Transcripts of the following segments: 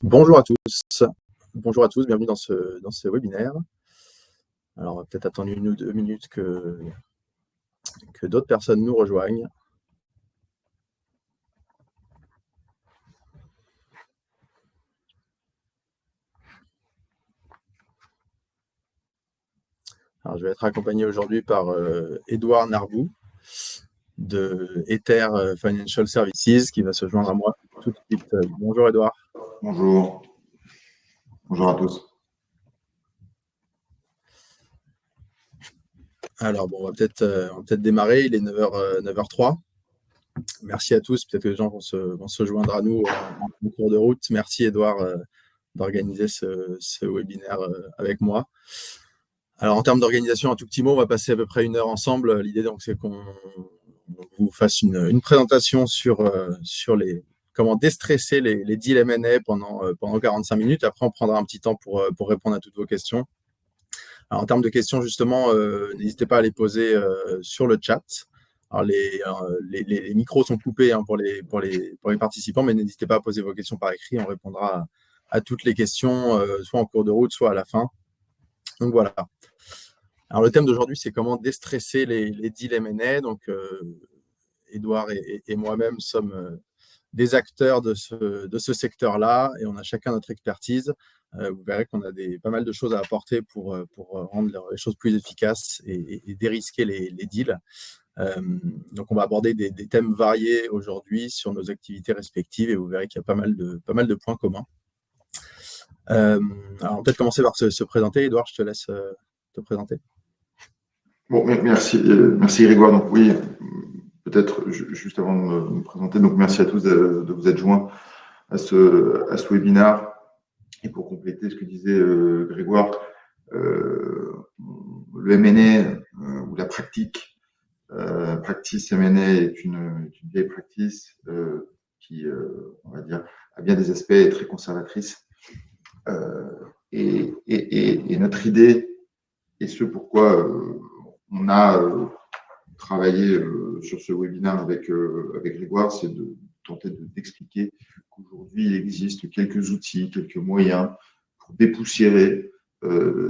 Bonjour à tous. Bonjour à tous, bienvenue dans ce webinaire. Alors, on va peut-être attendre 1 ou 2 minutes que d'autres personnes nous rejoignent. Alors, je vais être accompagné aujourd'hui par Édouard Narbou de Ether Financial Services qui va se joindre à moi tout de suite. Bonjour Édouard. Bonjour. Bonjour à tous. Alors, bon, on va peut-être démarrer. Il est 9h03. Merci à tous. Peut-être que les gens vont se joindre à nous en cours de route. Merci Édouard d'organiser ce webinaire avec moi. Alors, en termes d'organisation, un tout petit mot, on va passer à peu près 1 heure ensemble. L'idée, donc, c'est qu'on vous fasse une présentation sur comment déstresser les deals M&A pendant 45 minutes. Après, on prendra un petit temps pour répondre à toutes vos questions. Alors, en termes de questions, justement, n'hésitez pas à les poser sur le chat. Alors, les micros sont coupés pour les participants, mais n'hésitez pas à poser vos questions par écrit. On répondra à toutes les questions, soit en cours de route, soit à la fin. Donc, voilà. Alors, le thème d'aujourd'hui, c'est comment déstresser les deals M&A. Donc, Édouard et moi-même sommes des acteurs de ce secteur-là et on a chacun notre expertise. Vous verrez qu'on a pas mal de choses à apporter pour rendre les choses plus efficaces et dérisquer les deals. Donc, on va aborder des thèmes variés aujourd'hui sur nos activités respectives et vous verrez qu'il y a pas mal de points communs. Alors, on va peut-être commencer par se présenter. Édouard, je te laisse te présenter. Bon, merci Grégoire. Donc oui, peut-être juste avant de me présenter, donc merci à tous de vous être joints à ce webinaire. Et pour compléter ce que disait Grégoire, le M&A ou la practice M&A est une vieille practice qui, on va dire, a bien des aspects très conservatrices. Et notre idée, et ce pourquoi on a travaillé sur ce webinaire avec Grégoire, c'est de tenter d'expliquer qu'aujourd'hui, il existe quelques outils, quelques moyens pour dépoussiérer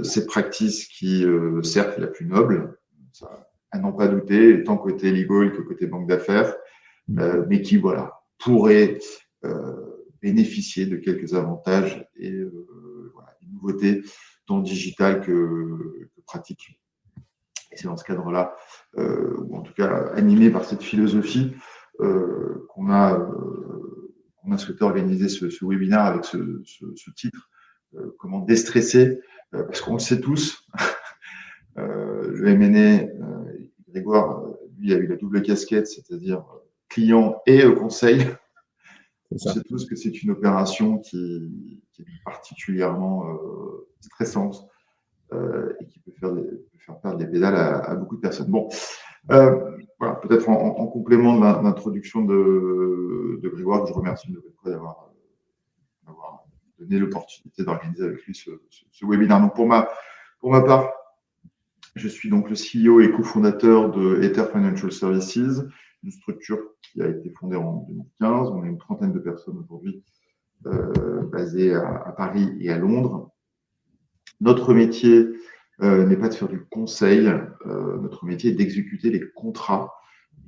ces pratiques qui, certes, la plus noble, ça, à n'en pas douter, tant côté legal que côté banque d'affaires, mais qui, voilà, pourraient bénéficier de quelques avantages et voilà, des nouveautés tant digital que pratique. Et c'est dans ce cadre-là, ou en tout cas animé par cette philosophie, qu'on a souhaité organiser ce webinaire avec ce titre, comment déstresser, parce qu'on le sait tous, le M&A, Grégoire, lui, a eu la double casquette, c'est-à-dire client et conseil. On sait tous que c'est une opération qui est particulièrement stressante et qui peut faire perdre les pédales à beaucoup de personnes. Bon, voilà, peut-être en complément de l'introduction de Grégoire, que je remercie une nouvelle fois d'avoir donné l'opportunité d'organiser avec lui ce webinaire. Donc pour ma part, je suis donc le CEO et cofondateur de Ether Financial Services, une structure qui a été fondée en 2015. On est une trentaine de personnes aujourd'hui basées à Paris et à Londres. Notre métier n'est pas de faire du conseil, notre métier est d'exécuter les contrats,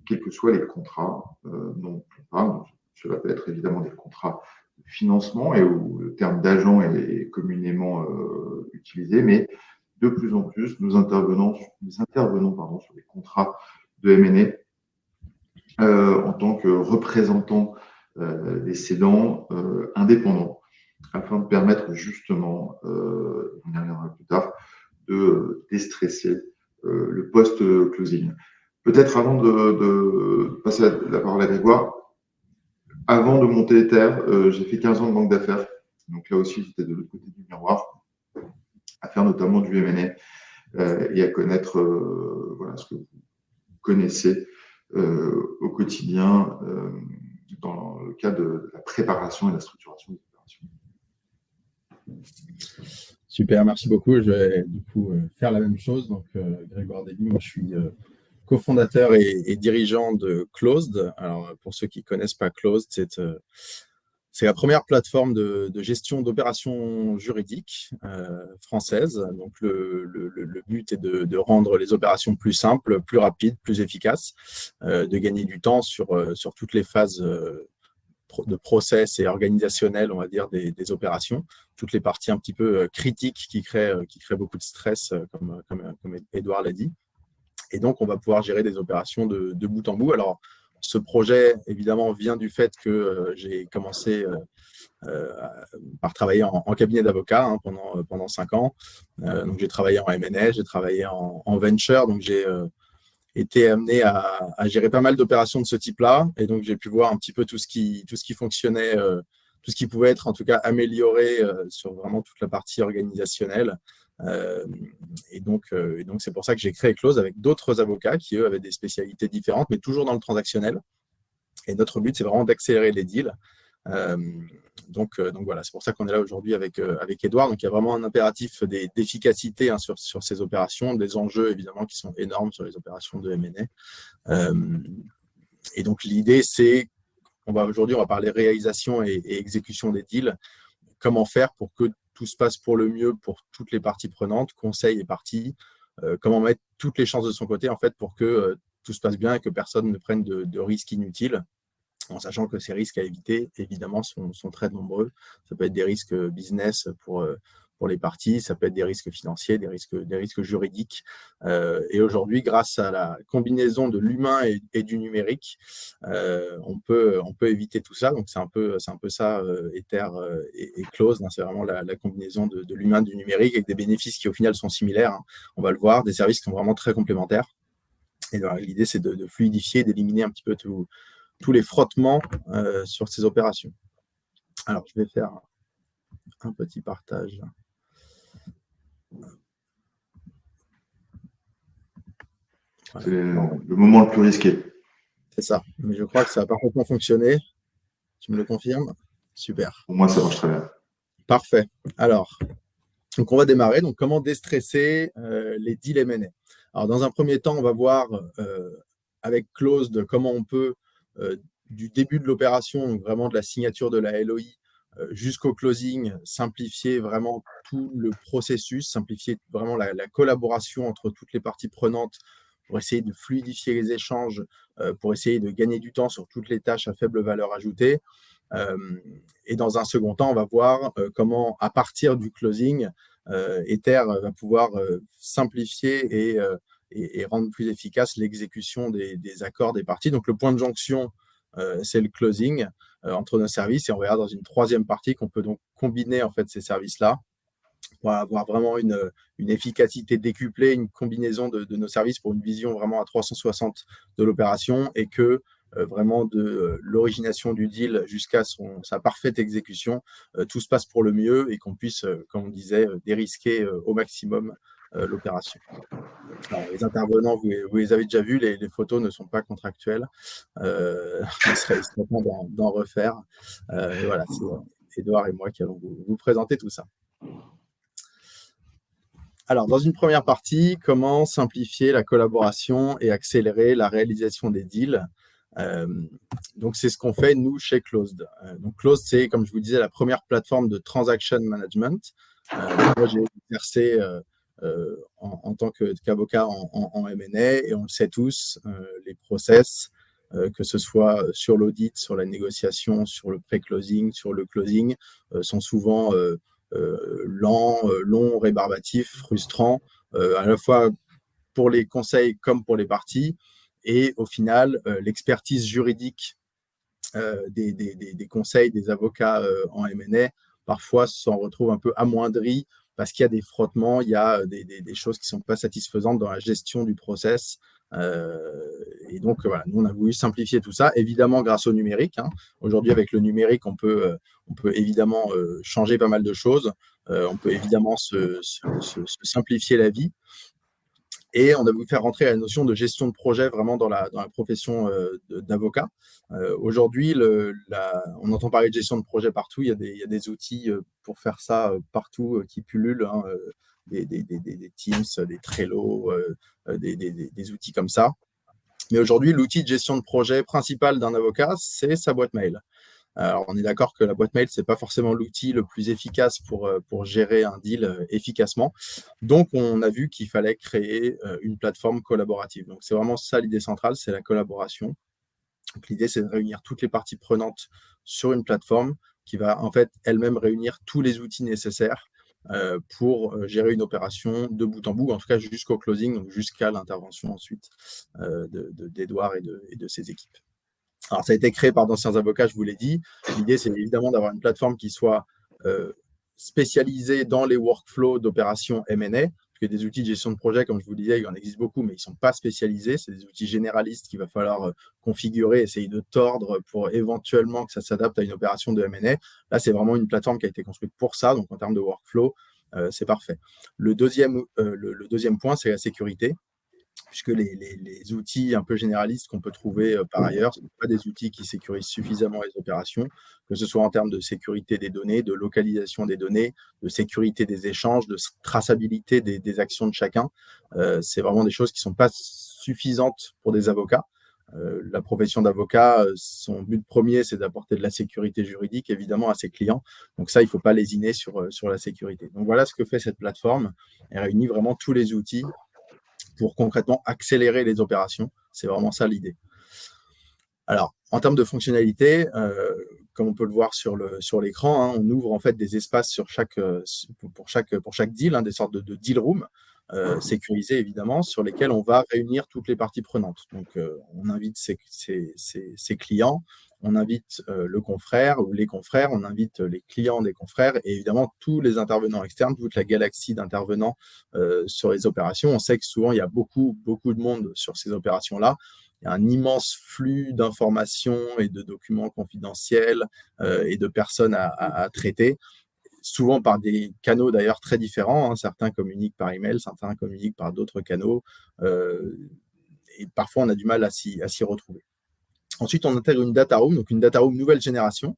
quels que soient les contrats dont on parle. Cela peut être évidemment des contrats de financement et où le terme d'agent est communément utilisé, mais de plus en plus, nous intervenons sur des contrats de M&A en tant que représentants des cédants indépendants, afin de permettre justement, on y reviendra plus tard, de déstresser le post-closing. Peut-être avant de passer la parole à Grégoire, avant de monter Ether, j'ai fait 15 ans de banque d'affaires. Donc là aussi, j'étais de l'autre côté du miroir, à faire notamment du M&A et à connaître voilà, ce que vous connaissez au quotidien dans le cadre de la préparation et de la structuration des opérations. Super, merci beaucoup. Je vais du coup faire la même chose. Donc, Grégoire Dely, moi je suis cofondateur et dirigeant de Closed. Alors, pour ceux qui ne connaissent pas Closed, C'est la première plateforme de gestion d'opérations juridiques française. Donc, le but est de rendre les opérations plus simples, plus rapides, plus efficaces, de gagner du temps sur toutes les phases de process et organisationnelles, on va dire, des opérations, toutes les parties un petit peu critiques qui créent beaucoup de stress, comme Edouard l'a dit. Et donc, on va pouvoir gérer des opérations de bout en bout. Alors, ce projet, évidemment, vient du fait que j'ai commencé par travailler en cabinet d'avocat pendant 5 ans. Donc, j'ai travaillé en M&A, j'ai travaillé en venture. Donc, j'ai été amené à gérer pas mal d'opérations de ce type-là. Et donc, j'ai pu voir un petit peu tout ce qui fonctionnait, tout ce qui pouvait être en tout cas amélioré sur vraiment toute la partie organisationnelle. Et donc, c'est pour ça que j'ai créé Close avec d'autres avocats qui, eux, avaient des spécialités différentes, mais toujours dans le transactionnel. Et notre but, c'est vraiment d'accélérer les deals. Donc voilà, c'est pour ça qu'on est là aujourd'hui avec Edouard. Donc il y a vraiment un impératif d'efficacité sur ces opérations, des enjeux évidemment qui sont énormes sur les opérations de M&A. Et donc l'idée, c'est aujourd'hui, on va parler réalisation et exécution des deals. Comment faire pour que tout se passe pour le mieux pour toutes les parties prenantes, conseils et parties. Comment mettre toutes les chances de son côté en fait pour que tout se passe bien et que personne ne prenne de risques inutiles, en sachant que ces risques à éviter, évidemment, sont très nombreux. Ça peut être des risques business pour les parties, ça peut être des risques financiers, des risques juridiques. Et aujourd'hui, grâce à la combinaison de l'humain et du numérique, on peut éviter tout ça. Donc, c'est un peu ça, Ether et Close. C'est vraiment la combinaison de l'humain et du numérique avec des bénéfices qui, au final, sont similaires. On va le voir, des services qui sont vraiment très complémentaires. Et l'idée, c'est de fluidifier, d'éliminer un petit peu tous les frottements sur ces opérations. Alors, je vais faire un petit partage. Voilà. C'est le moment le plus risqué. C'est ça, mais je crois que ça a parfaitement fonctionné. Tu me le confirmes? Super. Pour moi, ça marche très bien. Parfait. Alors, donc on va démarrer. Donc, comment déstresser les deals M&A? Alors, dans un premier temps, on va voir avec Close de comment on peut, du début de l'opération, donc vraiment de la signature de la LOI jusqu'au closing, simplifier vraiment tout le processus, simplifier vraiment la collaboration entre toutes les parties prenantes pour essayer de fluidifier les échanges, pour essayer de gagner du temps sur toutes les tâches à faible valeur ajoutée. Et dans un second temps, on va voir comment, à partir du closing, Ether va pouvoir simplifier et rendre plus efficace l'exécution des accords des parties. Donc, le point de jonction, c'est le closing entre nos services. Et on verra dans une troisième partie qu'on peut donc combiner en fait ces services-là pour avoir vraiment une efficacité décuplée, une combinaison de nos services pour une vision vraiment à 360 de l'opération et que vraiment de l'origination du deal jusqu'à sa parfaite exécution, tout se passe pour le mieux et qu'on puisse, comme on disait, dérisquer au maximum l'opération. Alors, les intervenants, vous les avez déjà vus, les photos ne sont pas contractuelles. Il serait temps d'en refaire. Et voilà, c'est Edouard et moi qui allons vous présenter tout ça. Alors, dans une première partie, comment simplifier la collaboration et accélérer la réalisation des deals. Donc, c'est ce qu'on fait, nous, chez Closed. Donc, Closed, c'est, comme je vous disais, la première plateforme de transaction management. Moi, j'ai exercé en tant qu'avocat en M&A et on le sait tous, les process, que ce soit sur l'audit, sur la négociation, sur le pré-closing, sur le closing, sont souvent lents, longs, rébarbatifs, frustrants, à la fois pour les conseils comme pour les parties. Et au final, l'expertise juridique des conseils des avocats en M&A, parfois s'en retrouve un peu amoindrie parce qu'il y a des frottements, il y a des choses qui ne sont pas satisfaisantes dans la gestion du process. Et donc, voilà, nous, on a voulu simplifier tout ça, évidemment grâce au numérique. Aujourd'hui, avec le numérique, on peut évidemment changer pas mal de choses. On peut évidemment se simplifier la vie. Et on a voulu faire rentrer la notion de gestion de projet vraiment dans la profession d'avocat. Aujourd'hui, on entend parler de gestion de projet partout. Il y a des outils pour faire ça partout qui pullulent, des Teams, des Trello, des outils comme ça. Mais aujourd'hui, l'outil de gestion de projet principal d'un avocat, c'est sa boîte mail. Alors, on est d'accord que la boîte mail, ce n'est pas forcément l'outil le plus efficace pour gérer un deal efficacement. Donc, on a vu qu'il fallait créer une plateforme collaborative. Donc, c'est vraiment ça l'idée centrale, c'est la collaboration. Donc, l'idée, c'est de réunir toutes les parties prenantes sur une plateforme qui va en fait elle-même réunir tous les outils nécessaires pour gérer une opération de bout en bout, en tout cas jusqu'au closing, donc jusqu'à l'intervention ensuite d'Edouard et de ses équipes. Alors, ça a été créé par d'anciens avocats, je vous l'ai dit. L'idée, c'est évidemment d'avoir une plateforme qui soit spécialisée dans les workflows d'opérations M&A, parce que des outils de gestion de projet, comme je vous le disais, il en existe beaucoup, mais ils ne sont pas spécialisés. C'est des outils généralistes qu'il va falloir configurer, essayer de tordre pour éventuellement que ça s'adapte à une opération de M&A. Là, c'est vraiment une plateforme qui a été construite pour ça, donc en termes de workflow, c'est parfait. Le deuxième point, c'est la sécurité, puisque les outils un peu généralistes qu'on peut trouver par ailleurs ne sont pas des outils qui sécurisent suffisamment les opérations, que ce soit en termes de sécurité des données, de localisation des données, de sécurité des échanges, de traçabilité des actions de chacun. C'est vraiment des choses qui ne sont pas suffisantes pour des avocats. La profession d'avocat, son but premier, c'est d'apporter de la sécurité juridique, évidemment, à ses clients. Donc ça, il ne faut pas lésiner sur la sécurité. Donc voilà ce que fait cette plateforme. Elle réunit vraiment tous les outils pour concrètement accélérer les opérations. C'est vraiment ça l'idée. Alors, en termes de fonctionnalité, comme on peut le voir sur l'écran, on ouvre en fait des espaces pour chaque deal, des sortes de deal room sécurisés évidemment, sur lesquels on va réunir toutes les parties prenantes. Donc, on invite ses clients, on invite le confrère ou les confrères, on invite les clients des confrères et évidemment tous les intervenants externes, toute la galaxie d'intervenants sur les opérations. On sait que souvent, il y a beaucoup de monde sur ces opérations-là. Il y a un immense flux d'informations et de documents confidentiels et de personnes à traiter, souvent par des canaux d'ailleurs très différents. Certains communiquent par email, certains communiquent par d'autres canaux. Et parfois, on a du mal à s'y retrouver. Ensuite, on intègre une data room, donc une data room nouvelle génération.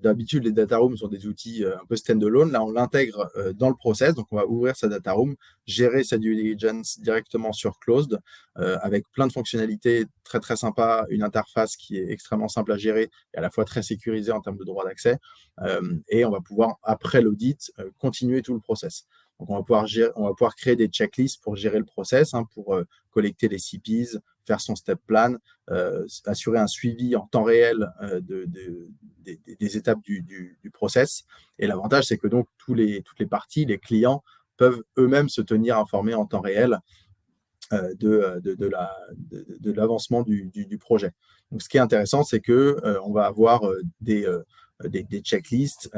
D'habitude, les data rooms sont des outils un peu stand-alone. Là, on l'intègre dans le process. Donc, on va ouvrir sa data room, gérer sa due diligence directement sur Closed, avec plein de fonctionnalités très, très sympas, une interface qui est extrêmement simple à gérer et à la fois très sécurisée en termes de droit d'accès. Et on va pouvoir, après l'audit, continuer tout le process. Donc, on va pouvoir créer des checklists pour gérer le process, pour collecter les CPs, faire son step plan, assurer un suivi en temps réel des étapes du process. Et l'avantage, c'est que donc toutes les parties, les clients, peuvent eux-mêmes se tenir informés en temps réel de l'avancement du projet. Donc, ce qui est intéressant, c'est qu'on va avoir des checklists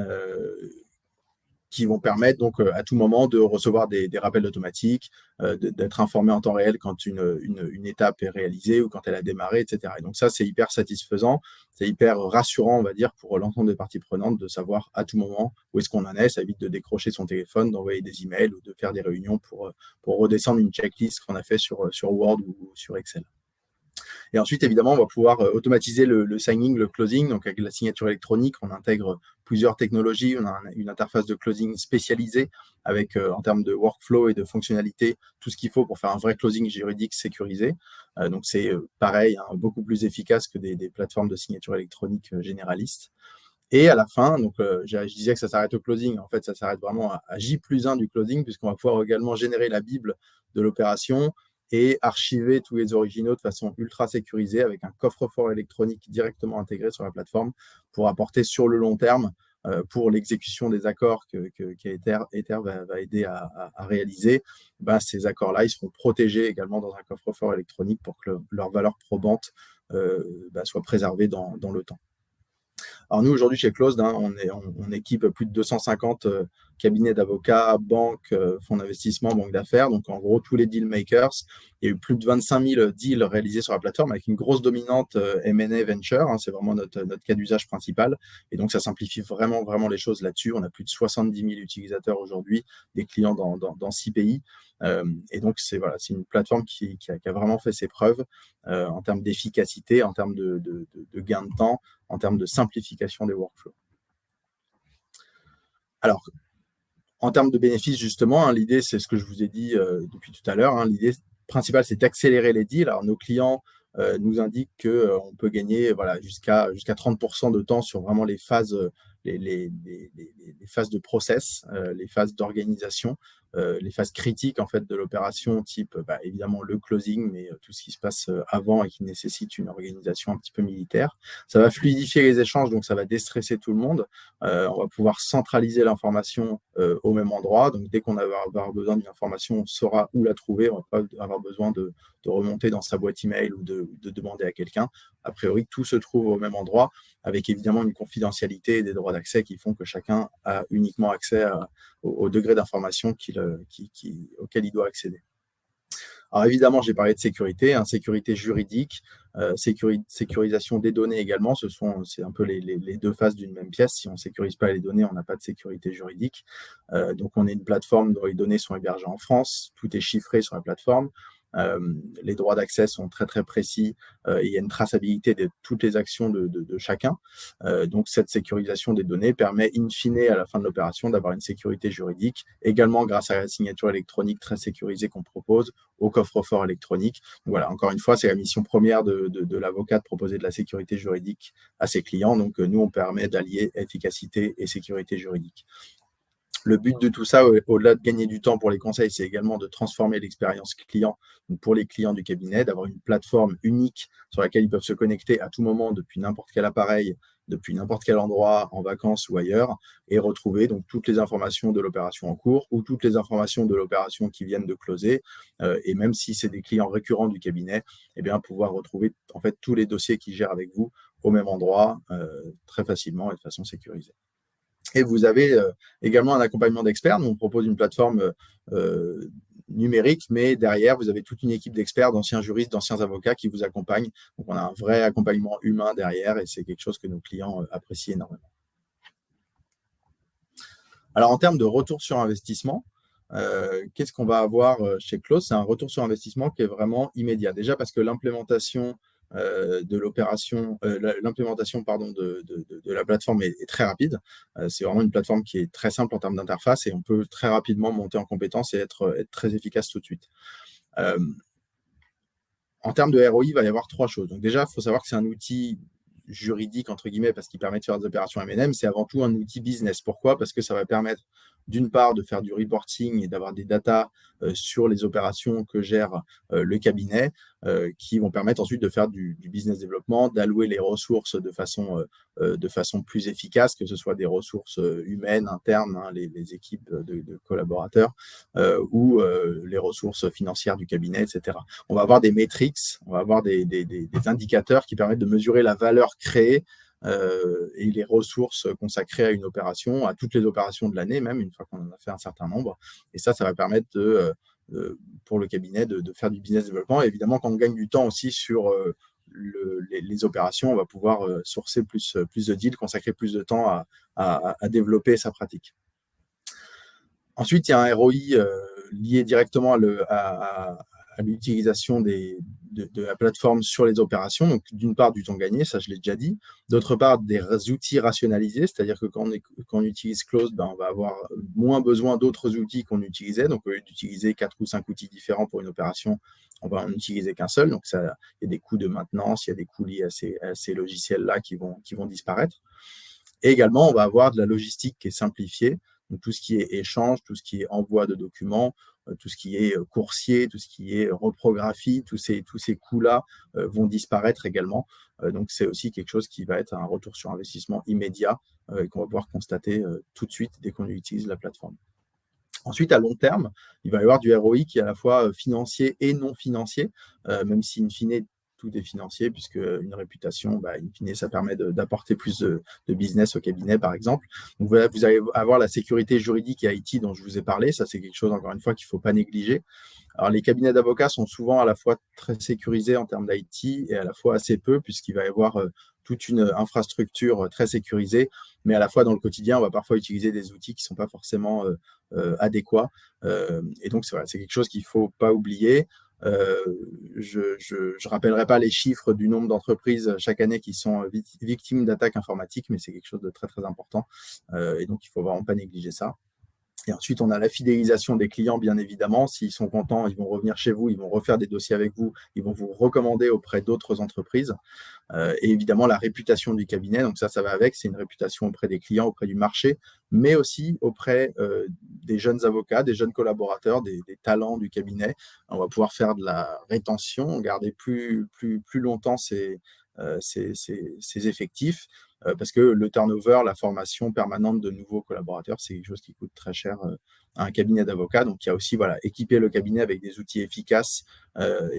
qui vont permettre donc à tout moment de recevoir des rappels automatiques, d'être informé en temps réel quand une étape est réalisée ou quand elle a démarré, etc. Et donc ça, c'est hyper satisfaisant, c'est hyper rassurant, on va dire, pour l'ensemble des parties prenantes de savoir à tout moment où est-ce qu'on en est. Ça évite de décrocher son téléphone, d'envoyer des emails ou de faire des réunions pour redescendre une checklist qu'on a fait sur Word ou sur Excel. Et ensuite, évidemment, on va pouvoir automatiser le signing, le closing. Donc, avec la signature électronique, on intègre plusieurs technologies. On a une interface de closing spécialisée avec, en termes de workflow et de fonctionnalité, tout ce qu'il faut pour faire un vrai closing juridique sécurisé. Donc, c'est pareil, beaucoup plus efficace que des plateformes de signature électronique généralistes. Et à la fin, donc, je disais que ça s'arrête au closing. En fait, ça s'arrête vraiment à J+1 du closing, puisqu'on va pouvoir également générer la Bible de l'opération et archiver tous les originaux de façon ultra sécurisée avec un coffre-fort électronique directement intégré sur la plateforme pour apporter sur le long terme pour l'exécution des accords qu'Ether va aider à réaliser. Ces accords-là, ils seront protégés également dans un coffre-fort électronique pour que leur valeur probante soit préservée dans le temps. Alors nous, aujourd'hui, chez Closed, on équipe plus de 250 cabinets d'avocats, banques, fonds d'investissement, banques d'affaires. Donc, en gros, tous les deal makers. Il y a eu plus de 25 000 deals réalisés sur la plateforme avec une grosse dominante M&A venture. C'est vraiment notre cas d'usage principal. Et donc, ça simplifie vraiment, vraiment les choses là-dessus. On a plus de 70 000 utilisateurs aujourd'hui, des clients dans 6 pays. Et donc, c'est une plateforme qui a vraiment fait ses preuves en termes d'efficacité, en termes de gain de temps, en termes de simplification des workflows. Alors, en termes de bénéfices, justement, l'idée, c'est ce que je vous ai dit depuis tout à l'heure. L'idée principale, c'est d'accélérer les deals. Alors, nos clients nous indique qu'on peut gagner jusqu'à 30% de temps sur vraiment les phases, les phases de process, les phases d'organisation, les phases critiques en fait, de l'opération, type évidemment le closing, mais tout ce qui se passe avant et qui nécessite une organisation un petit peu militaire. Ça va fluidifier les échanges, donc ça va déstresser tout le monde. On va pouvoir centraliser l'information au même endroit. Donc, dès qu'on va avoir besoin d'une information, on saura où la trouver. On ne va pas avoir besoin de remonter dans sa boîte email ou de demander à quelqu'un. A priori, tout se trouve au même endroit, avec évidemment une confidentialité et des droits d'accès qui font que chacun a uniquement accès au degré d'information auquel il doit accéder. Alors évidemment, j'ai parlé de sécurité, sécurité juridique, sécurisation des données également. C'est un peu les deux faces d'une même pièce. Si on ne sécurise pas les données, on n'a pas de sécurité juridique. Donc, on est une plateforme dont les données sont hébergées en France. Tout est chiffré sur la plateforme. Les droits d'accès sont très très précis et il y a une traçabilité de toutes les actions de chacun. Donc cette sécurisation des données permet in fine à la fin de l'opération d'avoir une sécurité juridique, également grâce à la signature électronique très sécurisée qu'on propose, au coffre-fort électronique. Donc voilà, encore une fois, c'est la mission première de l'avocat de proposer de la sécurité juridique à ses clients. Donc nous, on permet d'allier efficacité et sécurité juridique. Le but de tout ça, au-delà de gagner du temps pour les conseils, c'est également de transformer l'expérience client, donc pour les clients du cabinet, d'avoir une plateforme unique sur laquelle ils peuvent se connecter à tout moment depuis n'importe quel appareil, depuis n'importe quel endroit, en vacances ou ailleurs, et retrouver donc toutes les informations de l'opération en cours ou toutes les informations de l'opération qui viennent de closer. Et même si c'est des clients récurrents du cabinet, eh bien, pouvoir retrouver en fait tous les dossiers qu'ils gèrent avec vous au même endroit très facilement et de façon sécurisée. Et vous avez également un accompagnement d'experts. Nous, on propose une plateforme numérique, mais derrière, vous avez toute une équipe d'experts, d'anciens juristes, d'anciens avocats qui vous accompagnent. Donc, on a un vrai accompagnement humain derrière et c'est quelque chose que nos clients apprécient énormément. Alors, en termes de retour sur investissement, qu'est-ce qu'on va avoir chez Close? C'est un retour sur investissement qui est vraiment immédiat. Déjà parce que l'implémentation de l'opération, l'implémentation de la plateforme est très rapide. C'est vraiment une plateforme qui est très simple en termes d'interface et on peut très rapidement monter en compétence et être très efficace tout de suite. En termes de ROI, il va y avoir trois choses. Donc déjà, il faut savoir que c'est un outil juridique, entre guillemets, parce qu'il permet de faire des opérations M&M, c'est avant tout un outil business. Pourquoi? Parce que ça va permettre, d'une part, de faire du reporting et d'avoir des datas sur les opérations que gère le cabinet, qui vont permettre ensuite de faire du business développement, d'allouer les ressources de façon plus efficace, que ce soit des ressources humaines, internes, les équipes de collaborateurs, ou les ressources financières du cabinet, etc. On va avoir des métriques, on va avoir des indicateurs qui permettent de mesurer la valeur créée et les ressources consacrées à une opération, à toutes les opérations de l'année, même une fois qu'on en a fait un certain nombre. Et ça va permettre pour le cabinet de faire du business développement. Et évidemment, quand on gagne du temps aussi sur les opérations, on va pouvoir sourcer plus de deals, consacrer plus de temps à développer sa pratique. Ensuite, il y a un ROI lié directement à l'utilisation de la plateforme sur les opérations. Donc, d'une part, du temps gagné, ça je l'ai déjà dit. D'autre part, des outils rationalisés, c'est-à-dire que quand on utilise Close, on va avoir moins besoin d'autres outils qu'on utilisait. Donc, au lieu d'utiliser 4 ou 5 outils différents pour une opération, on va en utiliser qu'un seul. Donc, il y a des coûts de maintenance, il y a des coûts liés à ces logiciels-là qui vont disparaître. Et également, on va avoir de la logistique qui est simplifiée. Donc, tout ce qui est échange, tout ce qui est envoi de documents, tout ce qui est coursier, tout ce qui est reprographie, tous ces coûts-là vont disparaître également. Donc, c'est aussi quelque chose qui va être un retour sur investissement immédiat et qu'on va pouvoir constater tout de suite dès qu'on utilise la plateforme. Ensuite, à long terme, il va y avoir du ROI qui est à la fois financier et non financier, même si, in fine, tout est financier, puisque une réputation, in fine, ça permet d'apporter plus de business au cabinet, par exemple. Donc, voilà, vous allez avoir la sécurité juridique et IT dont je vous ai parlé. Ça, c'est quelque chose, encore une fois, qu'il ne faut pas négliger. Alors, les cabinets d'avocats sont souvent à la fois très sécurisés en termes d'IT et à la fois assez peu, puisqu'il va y avoir toute une infrastructure très sécurisée, mais à la fois dans le quotidien, on va parfois utiliser des outils qui ne sont pas forcément adéquats. Et donc, c'est quelque chose qu'il ne faut pas oublier. Je rappellerai pas les chiffres du nombre d'entreprises chaque année qui sont victimes d'attaques informatiques, mais c'est quelque chose de très, très important. Et donc, il ne faut vraiment pas négliger ça. Et ensuite, on a la fidélisation des clients, bien évidemment. S'ils sont contents, ils vont revenir chez vous, ils vont refaire des dossiers avec vous, ils vont vous recommander auprès d'autres entreprises. Et évidemment, la réputation du cabinet, donc ça va avec, c'est une réputation auprès des clients, auprès du marché, mais aussi auprès des jeunes avocats, des jeunes collaborateurs, des talents du cabinet. On va pouvoir faire de la rétention, garder plus longtemps ces effectifs, parce que le turnover, la formation permanente de nouveaux collaborateurs, c'est quelque chose qui coûte très cher à un cabinet d'avocats. Donc, il y a aussi équiper le cabinet avec des outils efficaces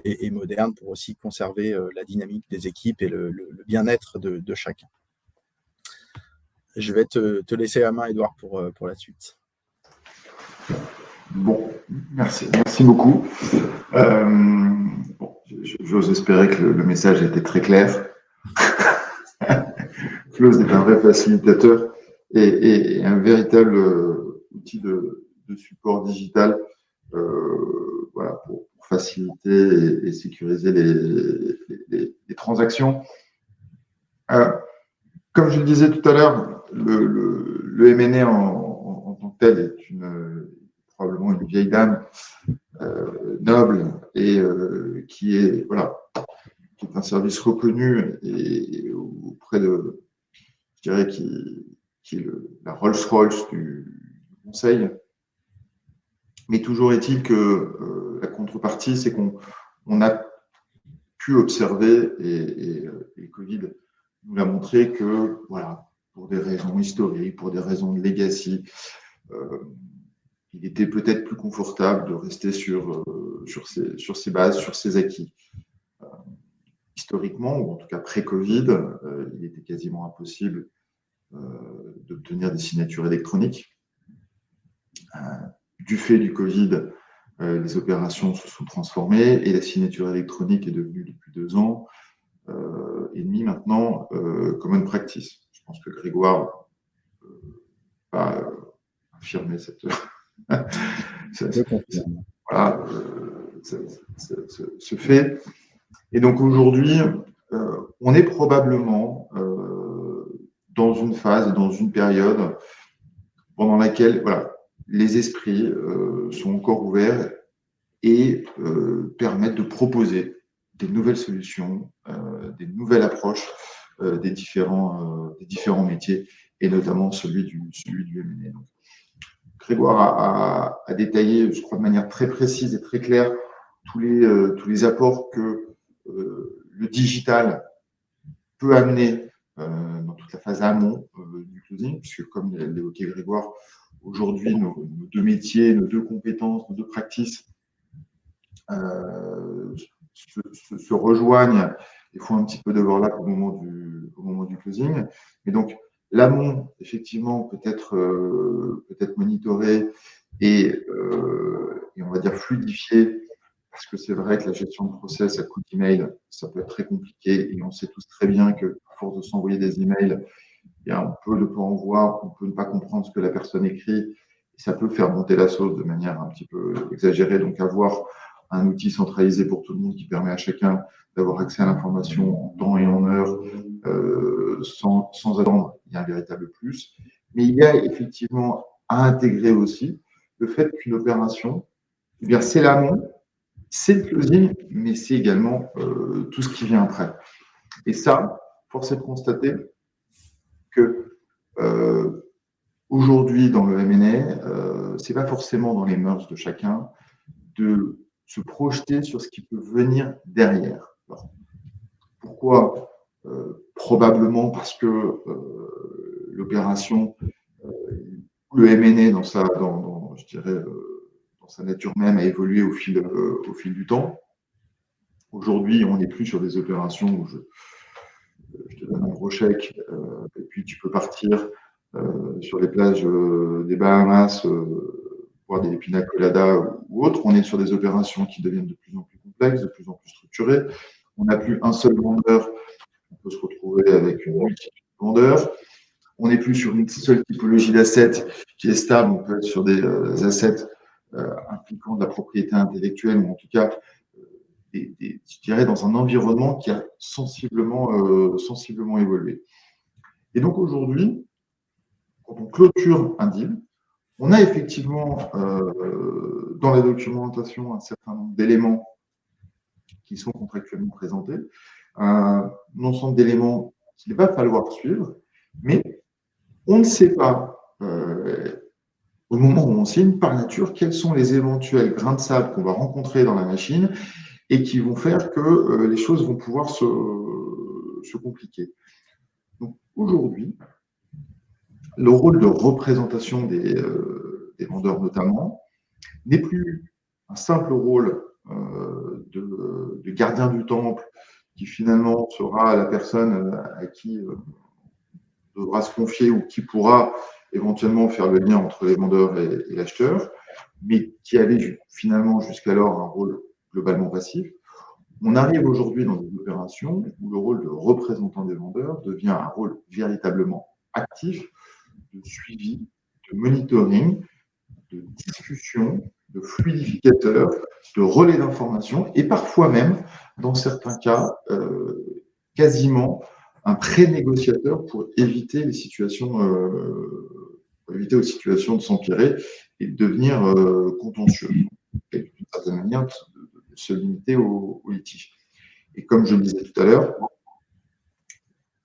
et modernes pour aussi conserver la dynamique des équipes et le bien-être de chacun. Je vais te laisser la main, Edouard, pour la suite. Bon, merci beaucoup. J'ose espérer que le message était très clair. Close est un vrai facilitateur et un véritable outil de support digital pour faciliter et sécuriser les transactions. Comme je le disais tout à l'heure, le M&A en tant que tel est probablement une vieille dame noble et qui est un service reconnu et auprès de, je dirais, qui est la Rolls-Royce du conseil. Mais toujours est-il que la contrepartie, c'est qu'on a pu observer, et le Covid nous l'a montré, que pour des raisons historiques, pour des raisons de legacy, il était peut-être plus confortable de rester sur ses bases, sur ses acquis. Historiquement, ou en tout cas pré-Covid, il était quasiment impossible d'obtenir des signatures électroniques. Du fait du Covid, les opérations se sont transformées et la signature électronique est devenue depuis 2 ans et demi maintenant common practice. Je pense que Grégoire va affirmer ce fait. Et donc aujourd'hui, on est probablement dans une phase, dans une période pendant laquelle les esprits sont encore ouverts et permettent de proposer des nouvelles solutions, des nouvelles approches des différents métiers, et notamment celui du M&A. Donc, Grégoire a détaillé, je crois, de manière très précise et très claire tous les apports que le digital peut amener dans toute la phase amont du closing, puisque comme l'évoquait Grégoire, aujourd'hui, nos 2 métiers, nos 2 compétences, nos 2 practices se rejoignent et font un petit peu d'overlap au moment du closing. Mais donc, l'amont, effectivement, peut être monitoré et on va dire fluidifié, parce que c'est vrai que la gestion de process à coup d'email, ça peut être très compliqué, et on sait tous très bien que, à force de s'envoyer des emails, on peut ne pas en voir, on peut ne pas comprendre ce que la personne écrit, et ça peut faire monter la sauce de manière un petit peu exagérée. Donc, avoir un outil centralisé pour tout le monde qui permet à chacun d'avoir accès à l'information en temps et en heure, sans attendre, il y a un véritable plus. Mais il y a effectivement à intégrer aussi le fait qu'une opération, c'est l'amont, c'est le closing, mais c'est également tout ce qui vient après. Et ça, force est de constater que aujourd'hui, dans le M&A, c'est pas forcément dans les mœurs de chacun de se projeter sur ce qui peut venir derrière. Alors, pourquoi probablement parce que l'opération, le M&A dans sa nature même a évolué au fil du temps. Aujourd'hui, on n'est plus sur des opérations où je te donne un gros chèque et puis tu peux partir sur les plages des Bahamas, voir des pina coladas ou autres. On est sur des opérations qui deviennent de plus en plus complexes, de plus en plus structurées. On n'a plus un seul vendeur, on peut se retrouver avec une multitude de vendeurs. On n'est plus sur une seule typologie d'assets qui est stable, on peut être sur des assets impliquant de la propriété intellectuelle, ou en tout cas, je dirais, dans un environnement qui a sensiblement évolué. Et donc aujourd'hui, quand on clôture un deal, On a effectivement dans la documentation un certain nombre d'éléments qui sont contractuellement présentés, un ensemble d'éléments qu'il va falloir suivre, mais on ne sait pas, au moment où on signe, par nature, quels sont les éventuels grains de sable qu'on va rencontrer dans la machine et qui vont faire que les choses vont pouvoir se compliquer. Donc aujourd'hui, le rôle de représentation des vendeurs notamment n'est plus un simple rôle de gardien du temple qui finalement sera la personne à qui devra se confier ou qui pourra éventuellement faire le lien entre les vendeurs et l'acheteur, mais qui avait finalement jusqu'alors un rôle globalement passif. On arrive aujourd'hui dans des opérations où le rôle de représentant des vendeurs devient un rôle véritablement actif de suivi, de monitoring, de discussion, de fluidificateur, de relais d'information et parfois même, dans certains cas, quasiment un pré-négociateur pour éviter les situations, pour éviter aux situations de s'empirer et de devenir contentieux. Et d'une certaine manière, de se limiter au litige. Et comme je le disais tout à l'heure,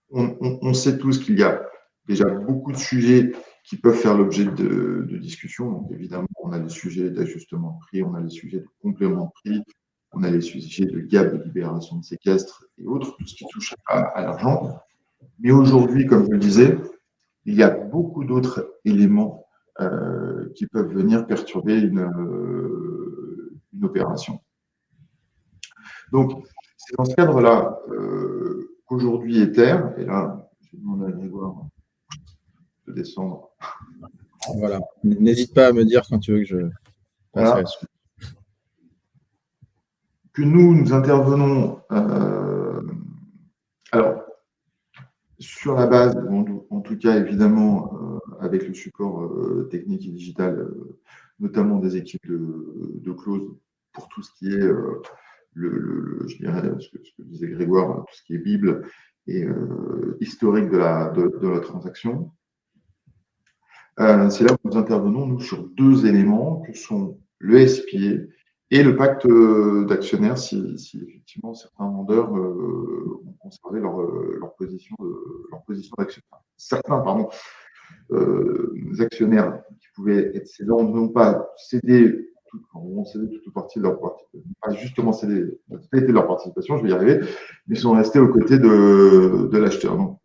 on sait tous qu'il y a déjà beaucoup de sujets qui peuvent faire l'objet de discussions. Donc évidemment, on a les sujets d'ajustement de prix, on a les sujets de complément de prix, on a les sujets de gap, de libération de séquestre et autres, tout ce qui touche à l'argent. Mais aujourd'hui, comme je le disais, il y a beaucoup d'autres éléments qui peuvent venir perturber une opération. Donc, c'est dans ce cadre-là qu'aujourd'hui Ether, et là, je vais demander à Grégoire de descendre. Voilà. N'hésite pas à me dire quand tu veux que je passe Voilà. là-dessus. Que nous intervenons alors sur la base, en tout cas évidemment avec le support technique et digital, notamment des équipes de close pour tout ce qui est je dirais ce que disait Grégoire, tout ce qui est Bible et historique de la transaction. C'est là où nous intervenons, nous, sur deux éléments que sont le SPA et le pacte d'actionnaires si effectivement certains vendeurs ont conservé leur position d'actionnaire. Certains, actionnaires qui pouvaient être cédants n'ont pas cédé toute ou partie de leur participation, pas justement cédé la totalité de leur participation, je vais y arriver, mais sont restés aux côtés de l'acheteur. Donc,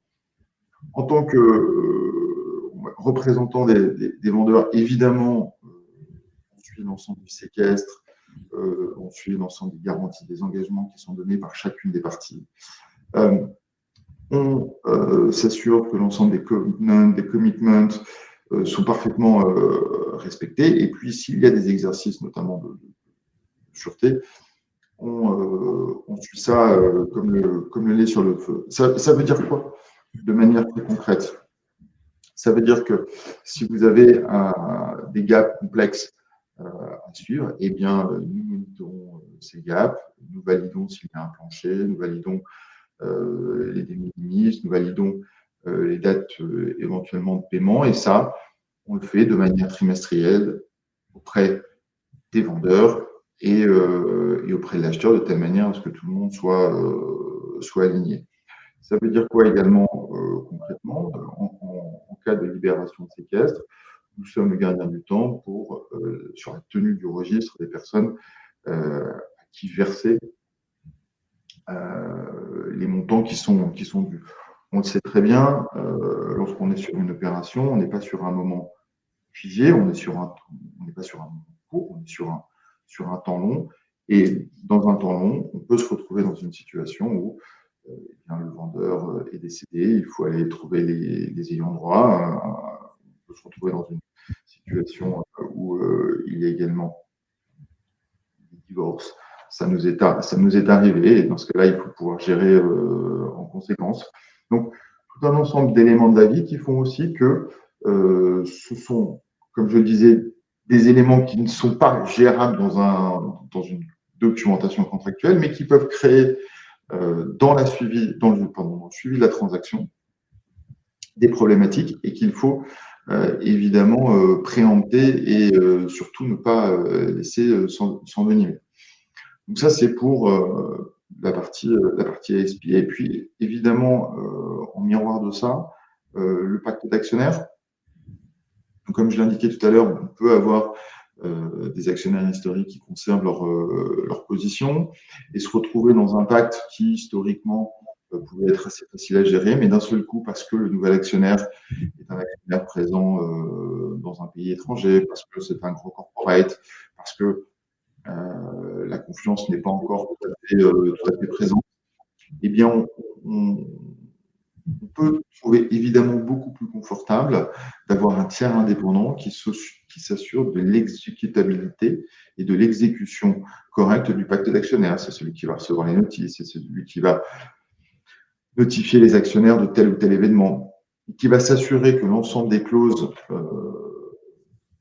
en tant que représentant des vendeurs, évidemment, on suit l'ensemble du séquestre, on suit l'ensemble des garanties, des engagements qui sont donnés par chacune des parties. On s'assure que l'ensemble des covenants, des commitments sont parfaitement respectés. Et puis, s'il y a des exercices, notamment de sûreté, on suit ça comme le lait sur le feu. Ça veut dire quoi de manière très concrète? Ça veut dire que si vous avez des gaps complexes à suivre, eh bien, nous monitorons ces gaps, nous validons s'il y a un plancher, nous validons les de minimis, nous validons les dates éventuellement de paiement, et ça, on le fait de manière trimestrielle auprès des vendeurs et auprès de l'acheteur, de telle manière à ce que tout le monde soit aligné. Ça veut dire quoi également concrètement en cas de libération de séquestre, nous sommes le gardien du temps sur la tenue du registre des personnes à qui verser les montants qui sont dus. On le sait très bien, lorsqu'on est sur une opération, on n'est pas sur un moment figé, on n'est pas sur un moment court, on est sur un temps long. Et dans un temps long, on peut se retrouver dans une situation où le vendeur est décédé, il faut aller trouver les ayants droit. On peut se retrouver dans une situation où il y a également des divorces. Ça nous est arrivé, et dans ce cas-là, il faut pouvoir gérer en conséquence. Donc, tout un ensemble d'éléments de la vie qui font aussi que ce sont, comme je le disais, des éléments qui ne sont pas gérables dans une documentation contractuelle, mais qui peuvent créer dans le suivi de la transaction des problématiques et qu'il faut évidemment préempter et surtout ne pas laisser s'envenimer. Donc ça, c'est pour la partie ASP. Et puis, évidemment, en miroir de ça, le pacte d'actionnaires. Donc, comme je l'indiquais tout à l'heure, on peut avoir des actionnaires historiques qui conservent leur position et se retrouver dans un pacte qui, historiquement, pouvait être assez facile à gérer, mais d'un seul coup, parce que le nouvel actionnaire est un actionnaire présent dans un pays étranger, parce que c'est un gros corporate, parce que la confiance n'est pas encore tout à fait présente, eh bien, on peut trouver évidemment beaucoup plus confortable d'avoir un tiers indépendant qui s'assure de l'exécutabilité et de l'exécution correcte du pacte d'actionnaires. C'est celui qui va recevoir les notices, c'est celui qui va notifier les actionnaires de tel ou tel événement, qui va s'assurer que l'ensemble des clauses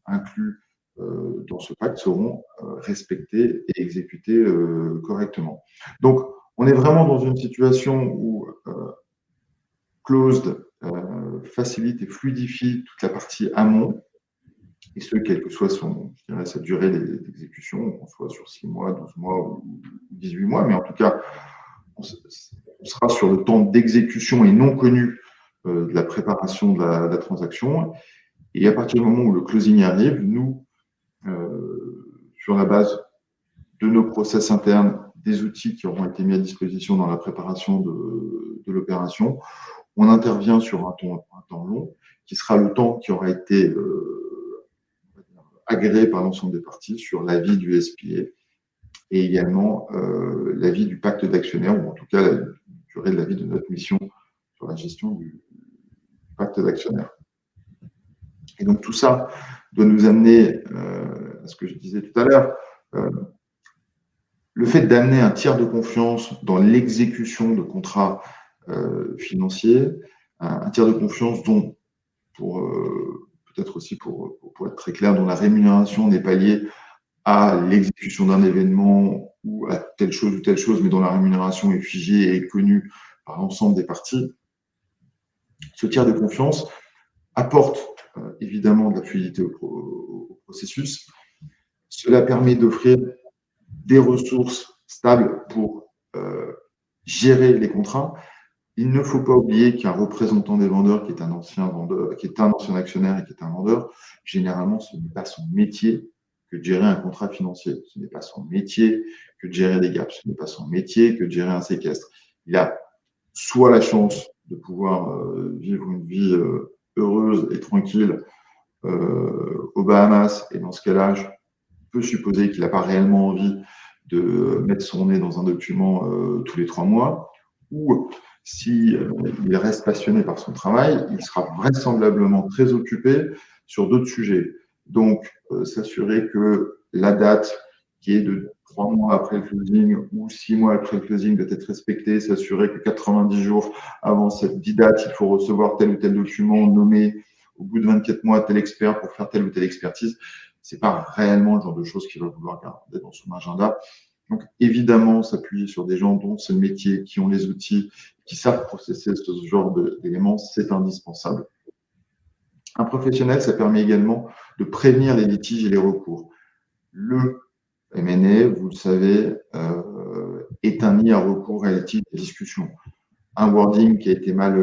inclus dans ce pacte seront respectées et exécutées correctement. Donc, on est vraiment dans une situation où Closed facilite et fluidifie toute la partie amont, et ce, quelle que soit sa durée d'exécution, qu'on soit sur 6 mois, 12 mois ou 18 mois, mais en tout cas, on sera sur le temps d'exécution et non connu de la préparation de la transaction. Et à partir du moment où le closing arrive, nous, sur la base de nos process internes, des outils qui auront été mis à disposition dans la préparation de l'opération, on intervient sur un temps long, qui sera le temps qui aura été agréé par l'ensemble des parties sur l'avis du SPA et également l'avis du pacte d'actionnaires, ou en tout cas la durée de l'avis de notre mission sur la gestion du pacte d'actionnaires. Et donc tout ça doit nous amener à ce que je disais tout à l'heure, le fait d'amener un tiers de confiance dans l'exécution de contrats financiers, un tiers de confiance dont, peut-être aussi pour être très clair, dont la rémunération n'est pas liée à l'exécution d'un événement ou à telle chose, mais dont la rémunération est figée et est connue par l'ensemble des parties. Ce tiers de confiance apporte évidemment de la fluidité au processus. Cela permet d'offrir des ressources stables pour gérer les contrats. Il ne faut pas oublier qu'un représentant des vendeurs, qui est un ancien vendeur, qui est un ancien actionnaire et qui est un vendeur, généralement, ce n'est pas son métier que de gérer un contrat financier. Ce n'est pas son métier que de gérer des gaps. Ce n'est pas son métier que de gérer un séquestre. Il a soit la chance de pouvoir vivre une vie heureuse et tranquille aux Bahamas, et dans ce cas-là, je peux supposer qu'il n'a pas réellement envie de mettre son nez dans un document tous les 3 mois, ou si il reste passionné par son travail, il sera vraisemblablement très occupé sur d'autres sujets. Donc, s'assurer que la date qui est de 3 mois après le closing ou 6 mois après le closing doit être respectée, s'assurer que 90 jours avant cette date, il faut recevoir tel ou tel document, nommer au bout de 24 mois tel expert pour faire telle ou telle expertise. Ce n'est pas réellement le genre de choses qu'il va vouloir garder dans son agenda. Donc, évidemment, s'appuyer sur des gens dont c'est le métier, qui ont les outils, qui savent processer ce genre d'éléments, c'est indispensable. Un professionnel, ça permet également de prévenir les litiges et les recours. Le M&A, vous le savez, est un nid à recours, à litige et discussion. Un wording qui a été mal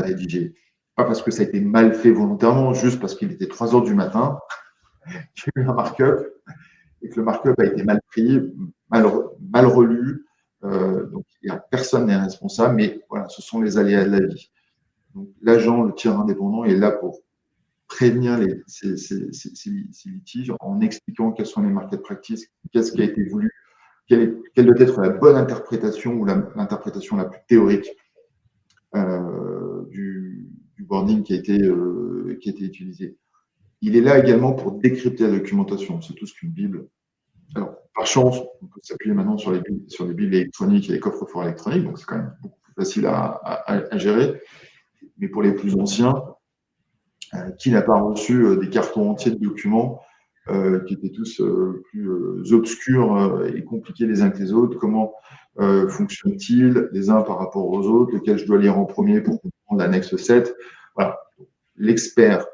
rédigé. Pas parce que ça a été mal fait volontairement, juste parce qu'il était 3 heures du matin, qu'il y a eu un markup, et que le markup a été mal pris, mal relu. Donc, personne n'est responsable, mais voilà, ce sont les aléas de la vie. Donc, l'agent, le tiers indépendant, est là pour prévenir ces litiges en expliquant quelles sont les market practices, qu'est-ce qui a été voulu, quelle doit être la bonne interprétation ou l'interprétation la plus théorique du wording qui a été utilisé. Il est là également pour décrypter la documentation. C'est tout ce qu'une Bible. Alors, par chance, on peut s'appuyer maintenant sur les Bibles électroniques et les coffres-forts électroniques, donc c'est quand même beaucoup plus facile à gérer. Mais pour les plus anciens, qui n'a pas reçu des cartons entiers de documents qui étaient tous plus obscurs et compliqués les uns que les autres? Comment fonctionnent-ils les uns par rapport aux autres? Lequel je dois lire en premier pour comprendre l'annexe 7? Voilà. l'expert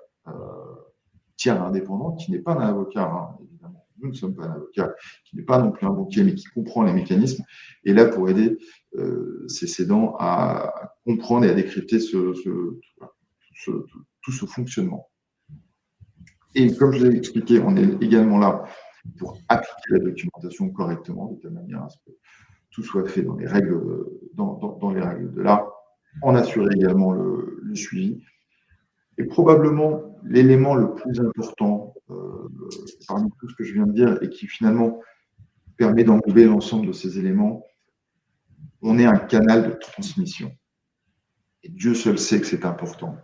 tiers indépendant, qui n'est pas un avocat, hein, évidemment. Nous ne sommes pas un avocat, qui n'est pas non plus un banquier, mais qui comprend les mécanismes, est là pour aider ces cédants à comprendre et à décrypter tout ce fonctionnement. Et comme je l'ai expliqué, on est également là pour appliquer la documentation correctement, de telle manière à ce que tout soit fait dans les règles, dans les règles de l'art, en assurer également le suivi. Et probablement l'élément le plus important parmi tout ce que je viens de dire et qui finalement permet d'englober l'ensemble de ces éléments, on est un canal de transmission. Et Dieu seul sait que c'est important.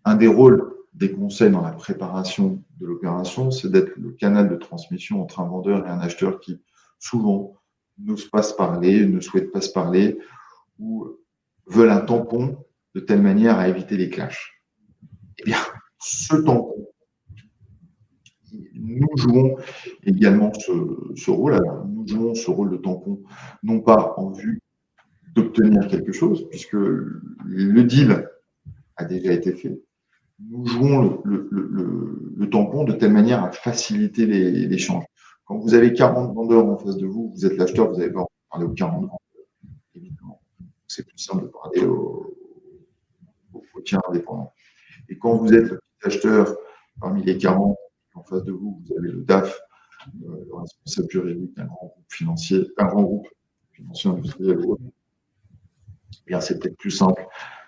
Un des rôles des conseils dans la préparation de l'opération, c'est d'être le canal de transmission entre un vendeur et un acheteur qui, souvent, n'osent pas se parler, ne souhaitent pas se parler ou veulent un tampon de telle manière à éviter les clashs. Eh bien, ce tampon, nous jouons également ce rôle. Alors, nous jouons ce rôle de tampon, non pas en vue d'obtenir quelque chose, puisque le deal a déjà été fait. Nous jouons le tampon de telle manière à faciliter l'échange. Quand vous avez 40 vendeurs en face de vous, vous êtes l'acheteur, vous n'avez pas envie de parler aux 40 vendeurs, évidemment. C'est plus simple de parler aux tiers indépendants. Et quand vous êtes le petit acheteur parmi les 40, en face de vous, vous avez le DAF, le responsable juridique d'un grand groupe financier, industriel ou autre, eh bien, c'est peut-être plus simple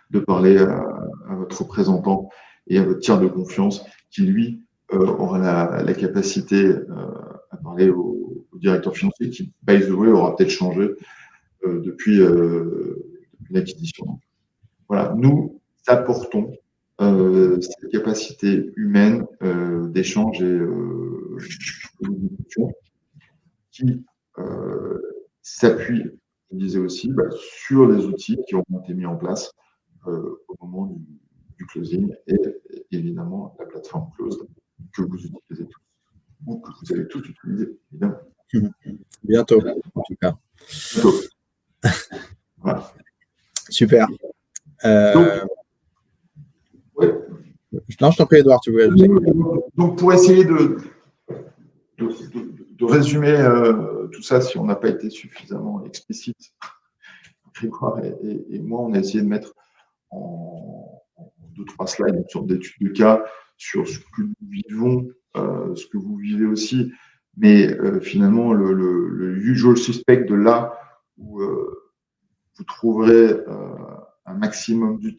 de parler à votre représentant et à votre tiers de confiance qui, lui, aura la capacité à parler au directeur financier qui, by the way, aura peut-être changé depuis l'acquisition. Voilà, nous apportons cette capacité humaine d'échange et de discussion qui s'appuie, je disais aussi, sur les outils qui ont été mis en place au moment du closing et évidemment la plateforme closed que vous utilisez tous ou que vous allez tous utiliser, évidemment. Bientôt, en tout cas. Bientôt. Voilà. Super. Ouais. Non, je t'en prie, Edouard, tu voulais ajouter. Donc, pour essayer de résumer tout ça, si on n'a pas été suffisamment explicite, Grégoire et moi, on a essayé de mettre en 2-3 slides une sorte d'étude de cas sur ce que nous vivons, ce que vous vivez aussi, mais finalement, le usual suspect de là où vous trouverez un maximum de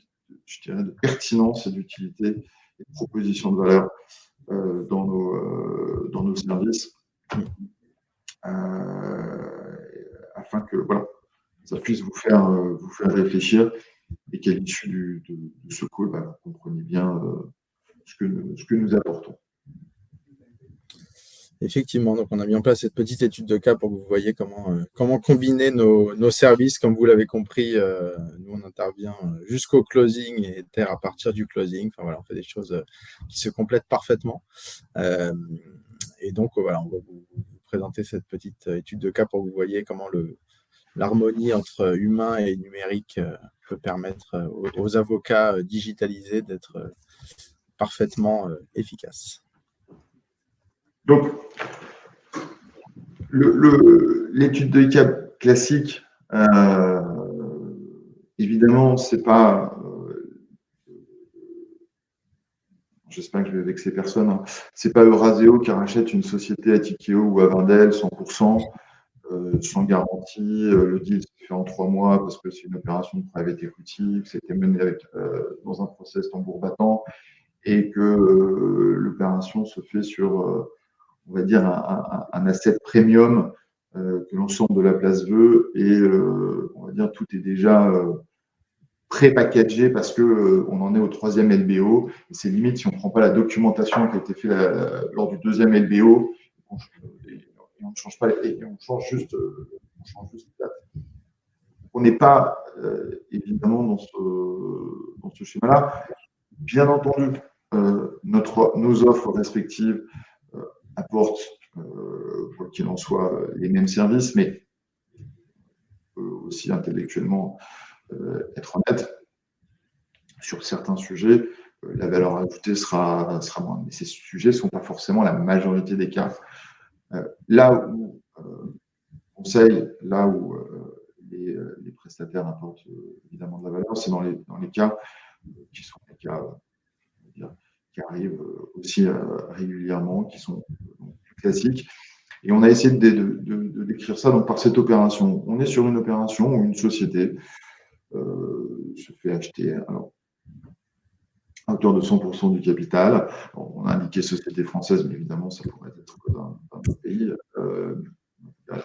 pertinence et d'utilité et de proposition de valeur dans nos services afin que voilà, ça puisse vous faire réfléchir et qu'à l'issue de ce call, vous compreniez bien ce que nous apportons. Effectivement, donc on a mis en place cette petite étude de cas pour que vous voyez comment combiner nos services. Comme vous l'avez compris, nous on intervient jusqu'au closing et terre à partir du closing. Enfin voilà, on fait des choses qui se complètent parfaitement. Et donc voilà, on va vous présenter cette petite étude de cas pour que vous voyez comment l'harmonie entre humain et numérique peut permettre aux avocats digitalisés d'être parfaitement efficaces. Donc, l'étude de cas classique, évidemment, c'est pas. J'espère que je vais vexer personne. Hein, c'est pas Euraseo qui rachète une société à Tikeo ou à Wendel 100%, sans garantie. Le deal se fait en 3 mois parce que c'est une opération de private equity, que c'était mené dans un process tambour battant et que l'opération se fait sur. On va dire, un asset premium que l'ensemble de la place veut et on va dire tout est déjà pré-packagé parce qu'on en est au 3e LBO et c'est limite si on ne prend pas la documentation qui a été faite lors du 2e LBO et on ne change pas et on change juste la date. On n'est pas évidemment dans ce schéma-là. Bien entendu, nos offres respectives apportent, quoi qu'il en soit, les mêmes services, mais on peut aussi intellectuellement être honnête sur certains sujets. la valeur ajoutée sera moindre. Mais ces sujets ne sont pas forcément la majorité des cas. Là où conseil, là où les prestataires apportent évidemment de la valeur, c'est dans les cas qui sont des cas qui arrivent aussi régulièrement, qui sont plus classiques. Et on a essayé de décrire ça donc, par cette opération. On est sur une opération où une société se fait acheter à hauteur de 100% du capital. On a indiqué société française, mais évidemment, ça pourrait être d'un autre pays.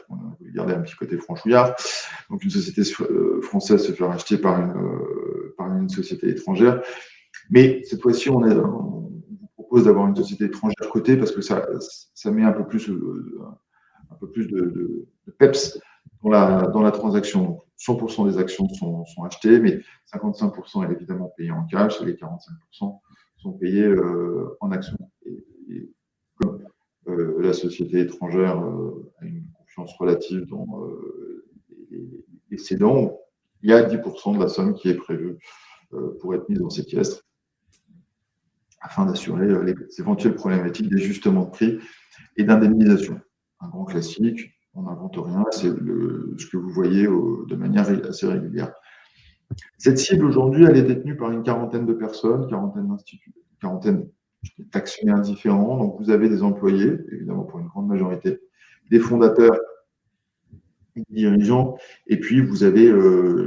On a voulu garder un petit côté franchouillard. Donc, une société française se fait racheter par une société étrangère. Mais cette fois-ci, on vous propose d'avoir une société étrangère cotée parce que ça met un peu plus de peps dans la transaction. Donc, 100% des actions sont achetées, mais 55% est évidemment payé en cash et les 45% sont payés en actions. Et comme la société étrangère a une confiance relative dans les cédants, il y a 10% de la somme qui est prévue pour être mise en séquestre afin d'assurer les éventuelles problématiques d'ajustement de prix et d'indemnisation. Un grand classique, on n'invente rien, c'est ce que vous voyez de manière assez régulière. Cette cible, aujourd'hui, elle est détenue par une quarantaine de personnes, quarantaine d'actionnaires différents. Donc, vous avez des employés, évidemment pour une grande majorité, des fondateurs, des dirigeants, et puis vous avez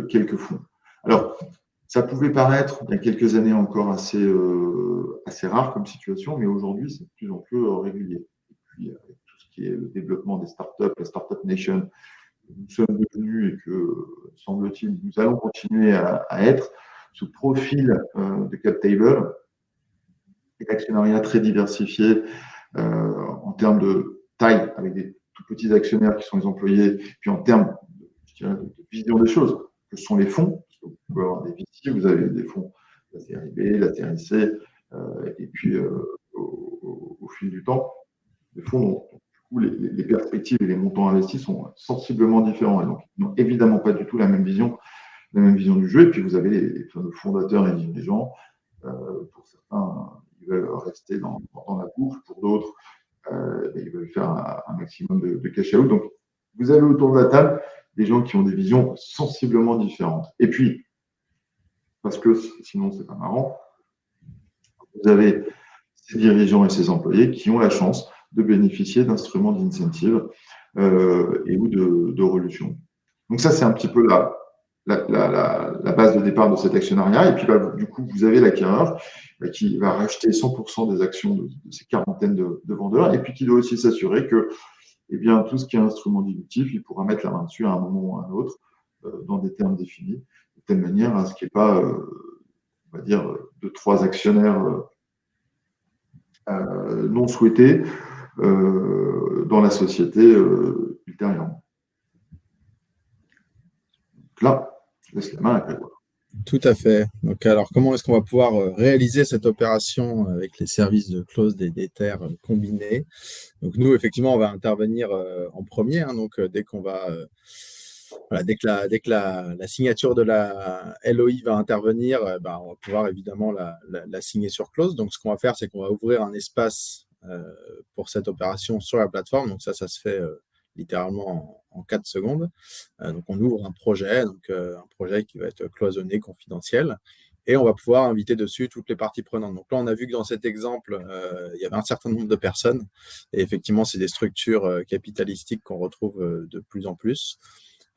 quelques fonds. Alors, ça pouvait paraître, il y a quelques années encore, assez rare comme situation, mais aujourd'hui, c'est de plus en plus régulier. Et puis, avec tout ce qui est le développement des startups, la Startup Nation, nous sommes devenus et que, semble-t-il, nous allons continuer à être, ce profil de CapTable et d'actionnariat très diversifié en termes de taille, avec des tout petits actionnaires qui sont les employés, puis en termes de vision des choses, que sont les fonds. Parce que vous pouvez avoir des VC, vous avez des fonds, la série B, la série C, et puis au fil du temps, les fonds, donc, du coup, les perspectives et les montants investis sont sensiblement différents. Et donc, ils n'ont évidemment pas du tout la même vision du jeu. Et puis, vous avez les fameux fondateurs et dirigeants. Pour certains, ils veulent rester dans la boucle. Pour d'autres, ils veulent faire un maximum de cash out. Donc, vous avez autour de la table des gens qui ont des visions sensiblement différentes. Et puis, parce que sinon, c'est pas marrant, vous avez ces dirigeants et ces employés qui ont la chance de bénéficier d'instruments d'incentive ou de relution. Donc ça, c'est un petit peu la base de départ de cet actionnariat. Et puis, du coup, vous avez l'acquéreur qui va racheter 100% des actions de ces quarantaines de vendeurs et puis qui doit aussi s'assurer que bien, tout ce qui est instrument dilutif, il pourra mettre la main dessus à un moment ou à un autre dans des termes définis, de telle manière à ce qu'il n'y ait pas, on va dire, 2-3 actionnaires non souhaités dans la société ultérieurement. Donc là, je laisse la main à Grégoire. Tout à fait. Donc, alors, comment est-ce qu'on va pouvoir réaliser cette opération avec les services de close des terres combinés? Donc, nous, effectivement, on va intervenir en premier. Donc, dès qu'on va, voilà, dès que la signature de la LOI va intervenir, on va pouvoir évidemment la signer sur close. Donc, ce qu'on va faire, c'est qu'on va ouvrir un espace pour cette opération sur la plateforme. Donc, ça se fait littéralement en 4 secondes. Donc, on ouvre un projet qui va être cloisonné, confidentiel, et on va pouvoir inviter dessus toutes les parties prenantes. Donc là, on a vu que dans cet exemple, il y avait un certain nombre de personnes, et effectivement, c'est des structures capitalistiques qu'on retrouve de plus en plus.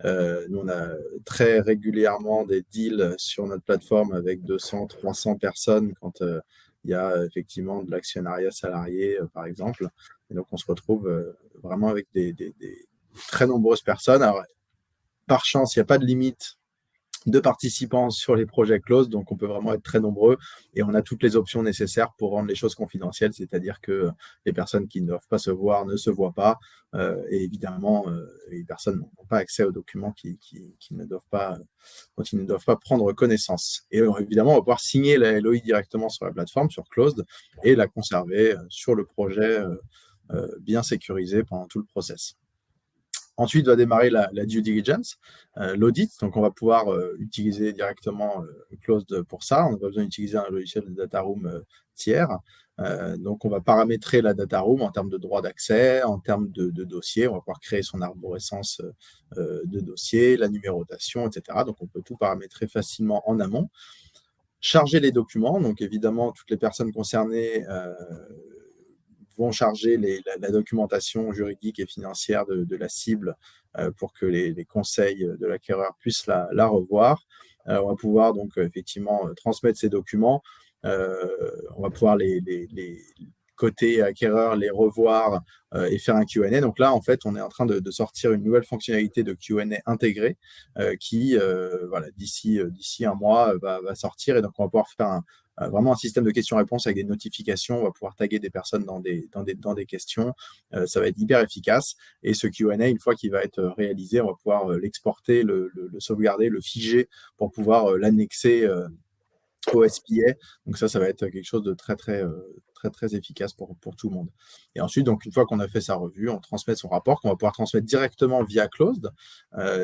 Nous, on a très régulièrement des deals sur notre plateforme avec 200, 300 personnes quand il y a effectivement de l'actionnariat salarié, par exemple. Et donc, on se retrouve vraiment avec des très nombreuses personnes. Alors, par chance, il n'y a pas de limite de participants sur les projets close, donc on peut vraiment être très nombreux et on a toutes les options nécessaires pour rendre les choses confidentielles, c'est-à-dire que les personnes qui ne doivent pas se voir ne se voient pas et évidemment, les personnes n'ont pas accès aux documents dont ils ne doivent pas prendre connaissance. Et évidemment, on va pouvoir signer la LOI directement sur la plateforme, sur Closed, et la conserver sur le projet bien sécurisé pendant tout le process. Ensuite, va démarrer la due diligence, l'audit. Donc, on va pouvoir utiliser directement Closed pour ça. On n'a pas besoin d'utiliser un logiciel de data room tiers. Donc, on va paramétrer la data room en termes de droit d'accès, en termes de dossiers. On va pouvoir créer son arborescence de dossiers, la numérotation, etc. Donc, on peut tout paramétrer facilement en amont. Charger les documents. Donc, évidemment, toutes les personnes concernées vont charger la documentation juridique et financière de la cible pour que les conseils de l'acquéreur puissent la revoir. On va pouvoir donc effectivement transmettre ces documents. On va pouvoir côté acquéreur, les revoir et faire un Q&A. Donc là, en fait, on est en train de sortir une nouvelle fonctionnalité de Q&A intégrée qui, voilà, d'ici un mois, va sortir. Et donc, on va pouvoir faire vraiment un système de questions-réponses avec des notifications. On va pouvoir taguer des personnes dans des questions. Ça va être hyper efficace. Et ce Q&A, une fois qu'il va être réalisé, on va pouvoir l'exporter, le sauvegarder, le figer pour pouvoir l'annexer au SPA. Donc ça va être quelque chose de très, très, très, très efficace pour tout le monde. Et ensuite, donc, une fois qu'on a fait sa revue, on transmet son rapport qu'on va pouvoir transmettre directement via Closed.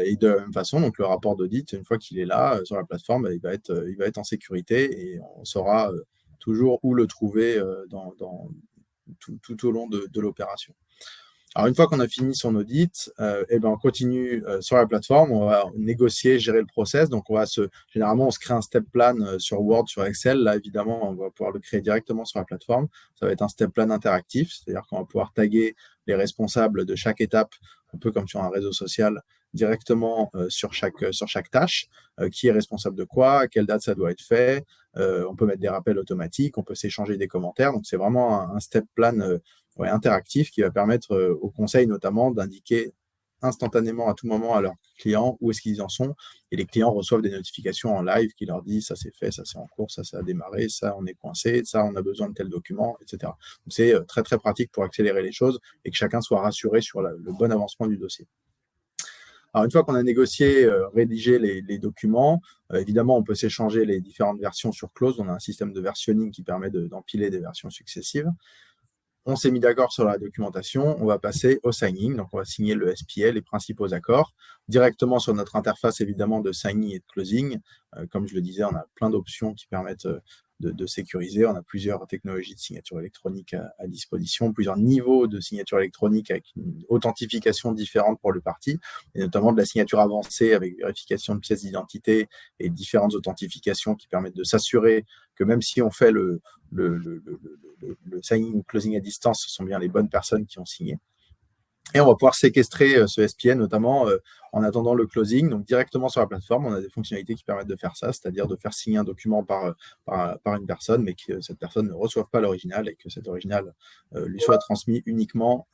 Et de la même façon, donc, le rapport d'audit, une fois qu'il est là sur la plateforme, il va être en sécurité et on saura toujours où le trouver tout au long de l'opération. Alors, une fois qu'on a fini son audit, on continue sur la plateforme, on va négocier, gérer le process. Donc, généralement, on se crée un step plan sur Word, sur Excel. Là, évidemment, on va pouvoir le créer directement sur la plateforme. Ça va être un step plan interactif, c'est-à-dire qu'on va pouvoir taguer les responsables de chaque étape, un peu comme sur un réseau social, directement sur chaque tâche, qui est responsable de quoi, à quelle date ça doit être fait. On peut mettre des rappels automatiques, on peut s'échanger des commentaires. Donc, c'est vraiment un step plan interactif qui va permettre aux conseils notamment d'indiquer instantanément à tout moment à leurs clients où est-ce qu'ils en sont. Et les clients reçoivent des notifications en live qui leur disent ça c'est fait, ça c'est en cours, ça a démarré, ça on est coincé, ça on a besoin de tel document, etc. Donc c'est très très pratique pour accélérer les choses et que chacun soit rassuré sur le bon avancement du dossier. Alors, une fois qu'on a négocié, rédigé les documents, évidemment, on peut s'échanger les différentes versions sur Closed. On a un système de versionning qui permet d'empiler des versions successives. On s'est mis d'accord sur la documentation, on va passer au signing. Donc, on va signer le SPA, les principaux accords, directement sur notre interface, évidemment, de signing et de closing. Comme je le disais, on a plein d'options qui permettent de sécuriser. On a plusieurs technologies de signature électronique à disposition, plusieurs niveaux de signature électronique avec une authentification différente pour le parti, et notamment de la signature avancée avec vérification de pièces d'identité et différentes authentifications qui permettent de s'assurer que même si on fait le signing ou closing à distance, ce sont bien les bonnes personnes qui ont signé. Et on va pouvoir séquestrer ce SPA, notamment en attendant le closing. Donc, directement sur la plateforme, on a des fonctionnalités qui permettent de faire ça, c'est-à-dire de faire signer un document par une personne, mais que cette personne ne reçoive pas l'original et que cet original lui soit transmis uniquement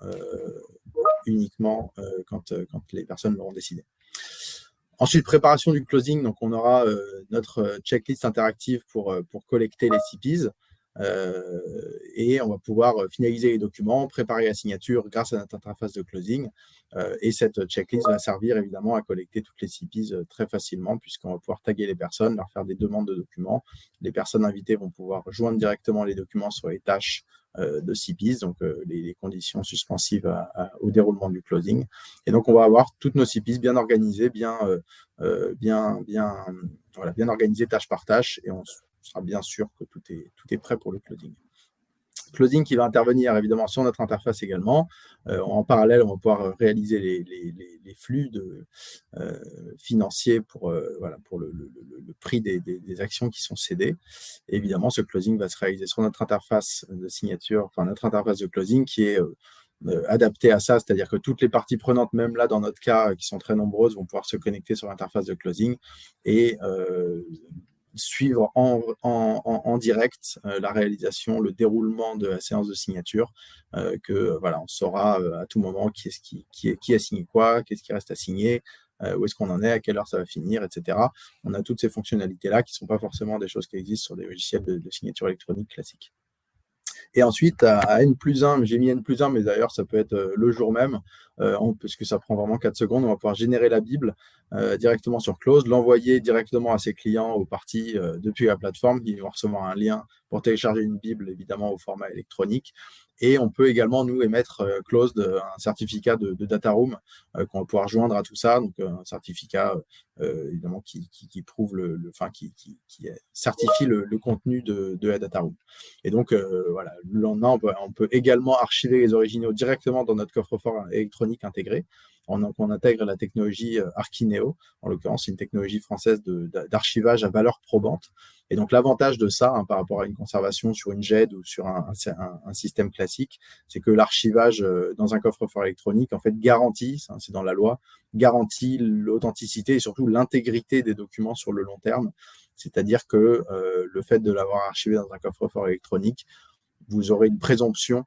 quand les personnes l'auront décidé. Ensuite, préparation du closing. Donc, on aura notre checklist interactive pour collecter les CPs. Et on va pouvoir finaliser les documents, préparer la signature grâce à notre interface de closing. Et cette checklist va servir évidemment à collecter toutes les CPs très facilement puisqu'on va pouvoir taguer les personnes, leur faire des demandes de documents. Les personnes invitées vont pouvoir joindre directement les documents sur les tâches de CPs, donc les conditions suspensives au déroulement du closing. Et donc, on va avoir toutes nos CPs bien organisées, bien organisées tâche par tâche et on sera bien sûr que tout est prêt pour le closing. Closing qui va intervenir évidemment sur notre interface également. En parallèle, on va pouvoir réaliser les flux financiers pour le prix des actions qui sont cédées. Et évidemment, ce closing va se réaliser sur notre interface de signature, enfin notre interface de closing qui est adaptée à ça, c'est-à-dire que toutes les parties prenantes, même là dans notre cas, qui sont très nombreuses, vont pouvoir se connecter sur l'interface de closing et suivre en direct la réalisation, le déroulement de la séance de signature, on saura à tout moment qui a signé quoi, qu'est-ce qui reste à signer, où est-ce qu'on en est, à quelle heure ça va finir, etc. On a toutes ces fonctionnalités-là qui ne sont pas forcément des choses qui existent sur des logiciels de signature électronique classiques. Et ensuite, à N+1, j'ai mis N+1, mais d'ailleurs, ça peut être le jour même, puisque ça prend vraiment 4 secondes. On va pouvoir générer la Bible directement sur Closed, l'envoyer directement à ses clients, aux parties, depuis la plateforme, qui vont recevoir un lien pour télécharger une Bible, évidemment, au format électronique. Et on peut également, nous, émettre closed un certificat de data room qu'on va pouvoir joindre à tout ça. Donc, un certificat, évidemment, qui prouve qui certifie le contenu de la data room. Et donc, voilà, le lendemain, on peut également archiver les originaux directement dans notre coffre-fort électronique intégré. On intègre la technologie Archineo, en l'occurrence, c'est une technologie française d'archivage à valeur probante. Et donc, l'avantage de ça, par rapport à une conservation sur une GED ou sur un système classique, c'est que l'archivage dans un coffre-fort électronique, en fait, garantit, c'est dans la loi, garantit l'authenticité et surtout l'intégrité des documents sur le long terme. C'est-à-dire que le fait de l'avoir archivé dans un coffre-fort électronique, vous aurez une présomption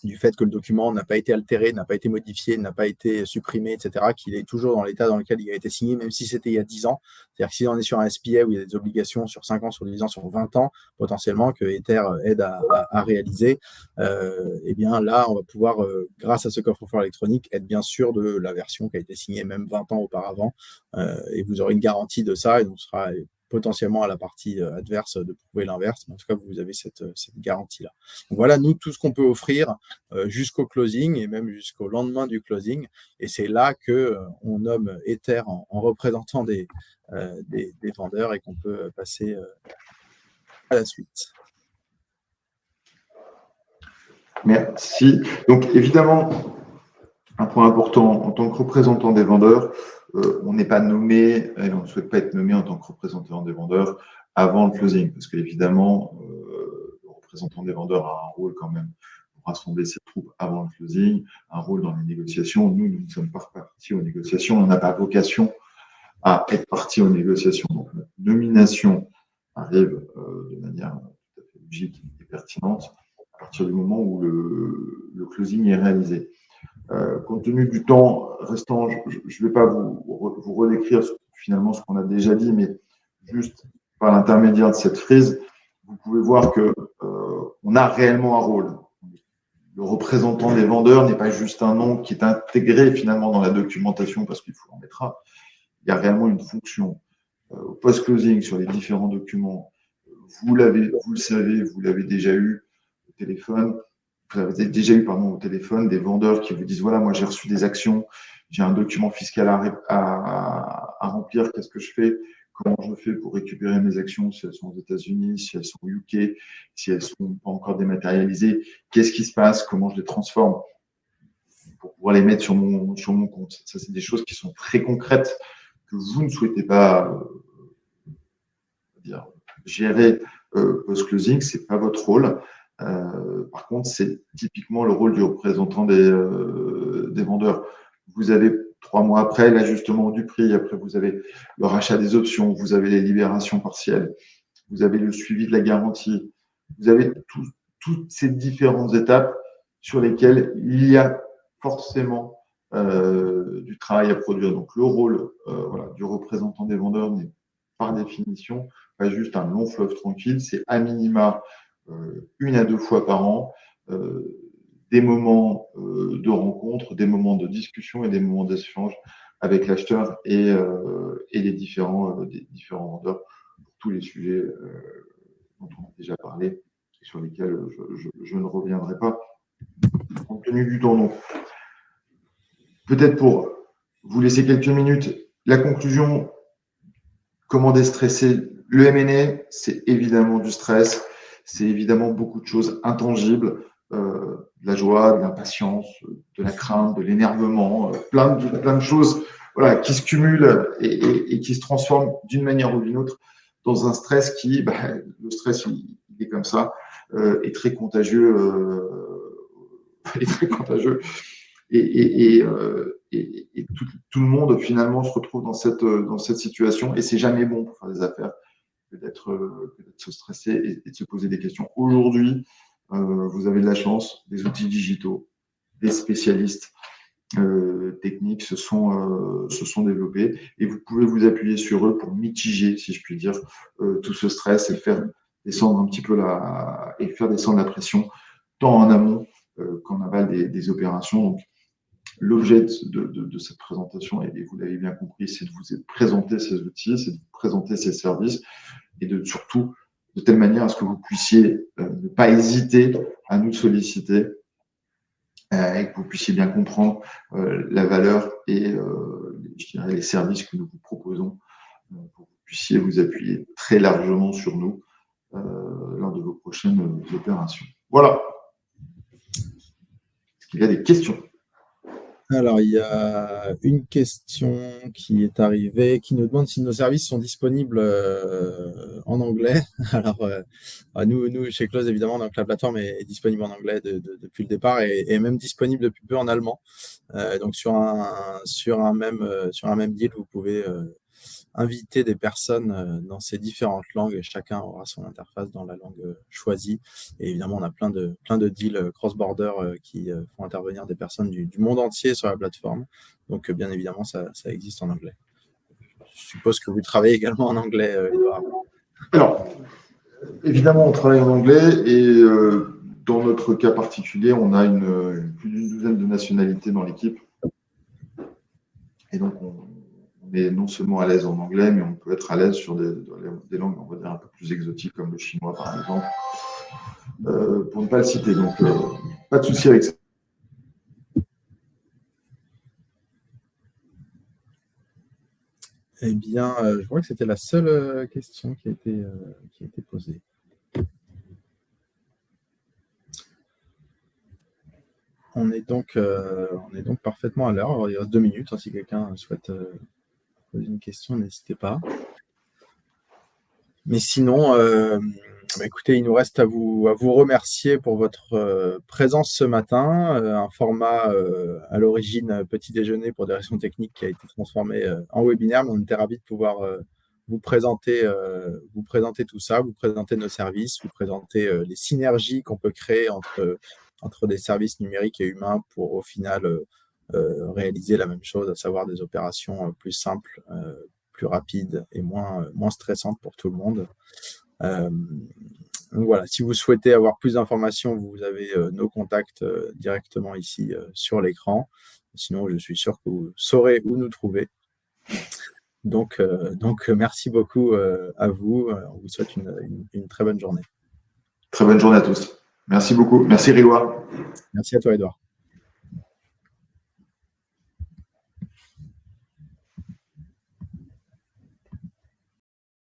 du fait que le document n'a pas été altéré, n'a pas été modifié, n'a pas été supprimé, etc., qu'il est toujours dans l'état dans lequel il a été signé, même si c'était il y a 10 ans. C'est-à-dire que si on est sur un SPA où il y a des obligations sur 5 ans, sur 10 ans, sur 20 ans, potentiellement, que Ether aide à réaliser, eh bien là, on va pouvoir, grâce à ce coffre-fort électronique, être bien sûr de la version qui a été signée même 20 ans auparavant. Et vous aurez une garantie de ça, et donc ce sera potentiellement à la partie adverse de prouver l'inverse, mais en tout cas, vous avez cette garantie-là. Donc voilà, nous, tout ce qu'on peut offrir jusqu'au closing et même jusqu'au lendemain du closing. Et c'est là qu'on nomme Ether en représentant des vendeurs et qu'on peut passer à la suite. Merci. Donc, évidemment, un point important, en tant que représentant des vendeurs, on n'est pas nommé, et on ne souhaite pas être nommé en tant que représentant des vendeurs avant le closing, parce qu'évidemment, le représentant des vendeurs a un rôle quand même pour rassembler ses troupes avant le closing, un rôle dans les négociations. Nous ne sommes pas partis aux négociations, on n'a pas vocation à être partis aux négociations. Donc, notre nomination arrive de manière tout à fait logique et pertinente à partir du moment où le closing est réalisé. Compte tenu du temps restant, je ne vais pas vous redécrire finalement ce qu'on a déjà dit, mais juste par l'intermédiaire de cette frise, vous pouvez voir que on a réellement un rôle. Le représentant des vendeurs n'est pas juste un nom qui est intégré finalement dans la documentation parce qu'il faut en mettre un. Il y a réellement une fonction. Au post-closing sur les différents documents, vous le savez, vous l'avez déjà eu au téléphone. Vous avez déjà eu au téléphone des vendeurs qui vous disent voilà, moi j'ai reçu des actions, j'ai un document fiscal à remplir, qu'est-ce que je fais? Comment je fais pour récupérer mes actions si elles sont aux États-Unis, si elles sont au UK, si elles ne sont pas encore dématérialisées? Qu'est-ce qui se passe? Comment je les transforme pour pouvoir les mettre sur mon compte? Ça, c'est des choses qui sont très concrètes que vous ne souhaitez pas gérer post-closing, ce n'est pas votre rôle. Par contre, c'est typiquement le rôle du représentant des vendeurs. Vous avez 3 mois après l'ajustement du prix, après vous avez le rachat des options, vous avez les libérations partielles, vous avez le suivi de la garantie, vous avez toutes ces différentes étapes sur lesquelles il y a forcément du travail à produire. Donc le rôle du représentant des vendeurs n'est par définition pas juste un long fleuve tranquille, c'est à minima 1 à 2 fois par an, des moments de rencontre, des moments de discussion et des moments d'échange avec l'acheteur et les différents vendeurs pour tous les sujets dont on a déjà parlé et sur lesquels je ne reviendrai pas compte tenu du temps. Donc, peut-être pour vous laisser quelques minutes, la conclusion, comment déstresser le M&A, c'est évidemment du stress, c'est évidemment beaucoup de choses intangibles, de la joie, de l'impatience, de la crainte, de l'énervement, plein de choses qui se cumulent et qui se transforment d'une manière ou d'une autre dans un stress qui, le stress, il est comme ça, est très contagieux. Est très contagieux. Et tout le monde finalement se retrouve dans cette situation et c'est jamais bon pour faire des affaires que d'être se stresser et de se poser des questions. Aujourd'hui, vous avez de la chance, des outils digitaux, des spécialistes techniques se sont développés et vous pouvez vous appuyer sur eux pour mitiger, si je puis dire, tout ce stress et faire descendre un petit peu la pression tant en amont qu'en aval des opérations. Donc, l'objet de cette présentation, et vous l'avez bien compris, c'est de vous présenter ces outils, c'est de vous présenter ces services et de surtout de telle manière à ce que vous puissiez ne pas hésiter à nous solliciter et que vous puissiez bien comprendre la valeur et je dirais les services que nous vous proposons pour que vous puissiez vous appuyer très largement sur nous lors de vos prochaines opérations. Voilà. Est-ce qu'il y a des questions? Alors, il y a une question qui est arrivée qui nous demande si nos services sont disponibles en anglais. Alors, nous, chez Close, évidemment, donc la plateforme est disponible en anglais depuis le départ et même disponible depuis peu en allemand. Donc, sur un même deal, vous pouvez inviter des personnes dans ces différentes langues et chacun aura son interface dans la langue choisie. Et évidemment, on a plein de deals cross-border qui font intervenir des personnes du monde entier sur la plateforme. Donc, bien évidemment, ça existe en anglais. Je suppose que vous travaillez également en anglais, Edouard. Alors, évidemment, on travaille en anglais et dans notre cas particulier, on a plus d'une douzaine de nationalités dans l'équipe. Et donc, on est non seulement à l'aise en anglais, mais on peut être à l'aise sur des langues, on va dire, un peu plus exotiques, comme le chinois, par exemple, pour ne pas le citer. Donc, pas de souci avec ça. Eh bien, je crois que c'était la seule question qui a été posée. On est donc parfaitement à l'heure. Il reste 2 minutes. Si quelqu'un souhaite poser une question, n'hésitez pas. Mais sinon, écoutez, il nous reste à vous remercier pour votre présence ce matin. Un format à l'origine petit déjeuner pour des raisons techniques qui a été transformé en webinaire. Mais on était ravis de pouvoir vous présenter tout ça, vous présenter nos services, vous présenter les synergies qu'on peut créer entre des services numériques et humains pour au final réaliser la même chose, à savoir des opérations plus simples, plus rapides et moins stressantes pour tout le monde. Donc voilà, si vous souhaitez avoir plus d'informations, vous avez nos contacts directement ici sur l'écran. Sinon, je suis sûr que vous saurez où nous trouver. Donc merci beaucoup à vous. On vous souhaite une très bonne journée. Très bonne journée à tous. Merci beaucoup. Merci, Rilois. Merci à toi, Edouard.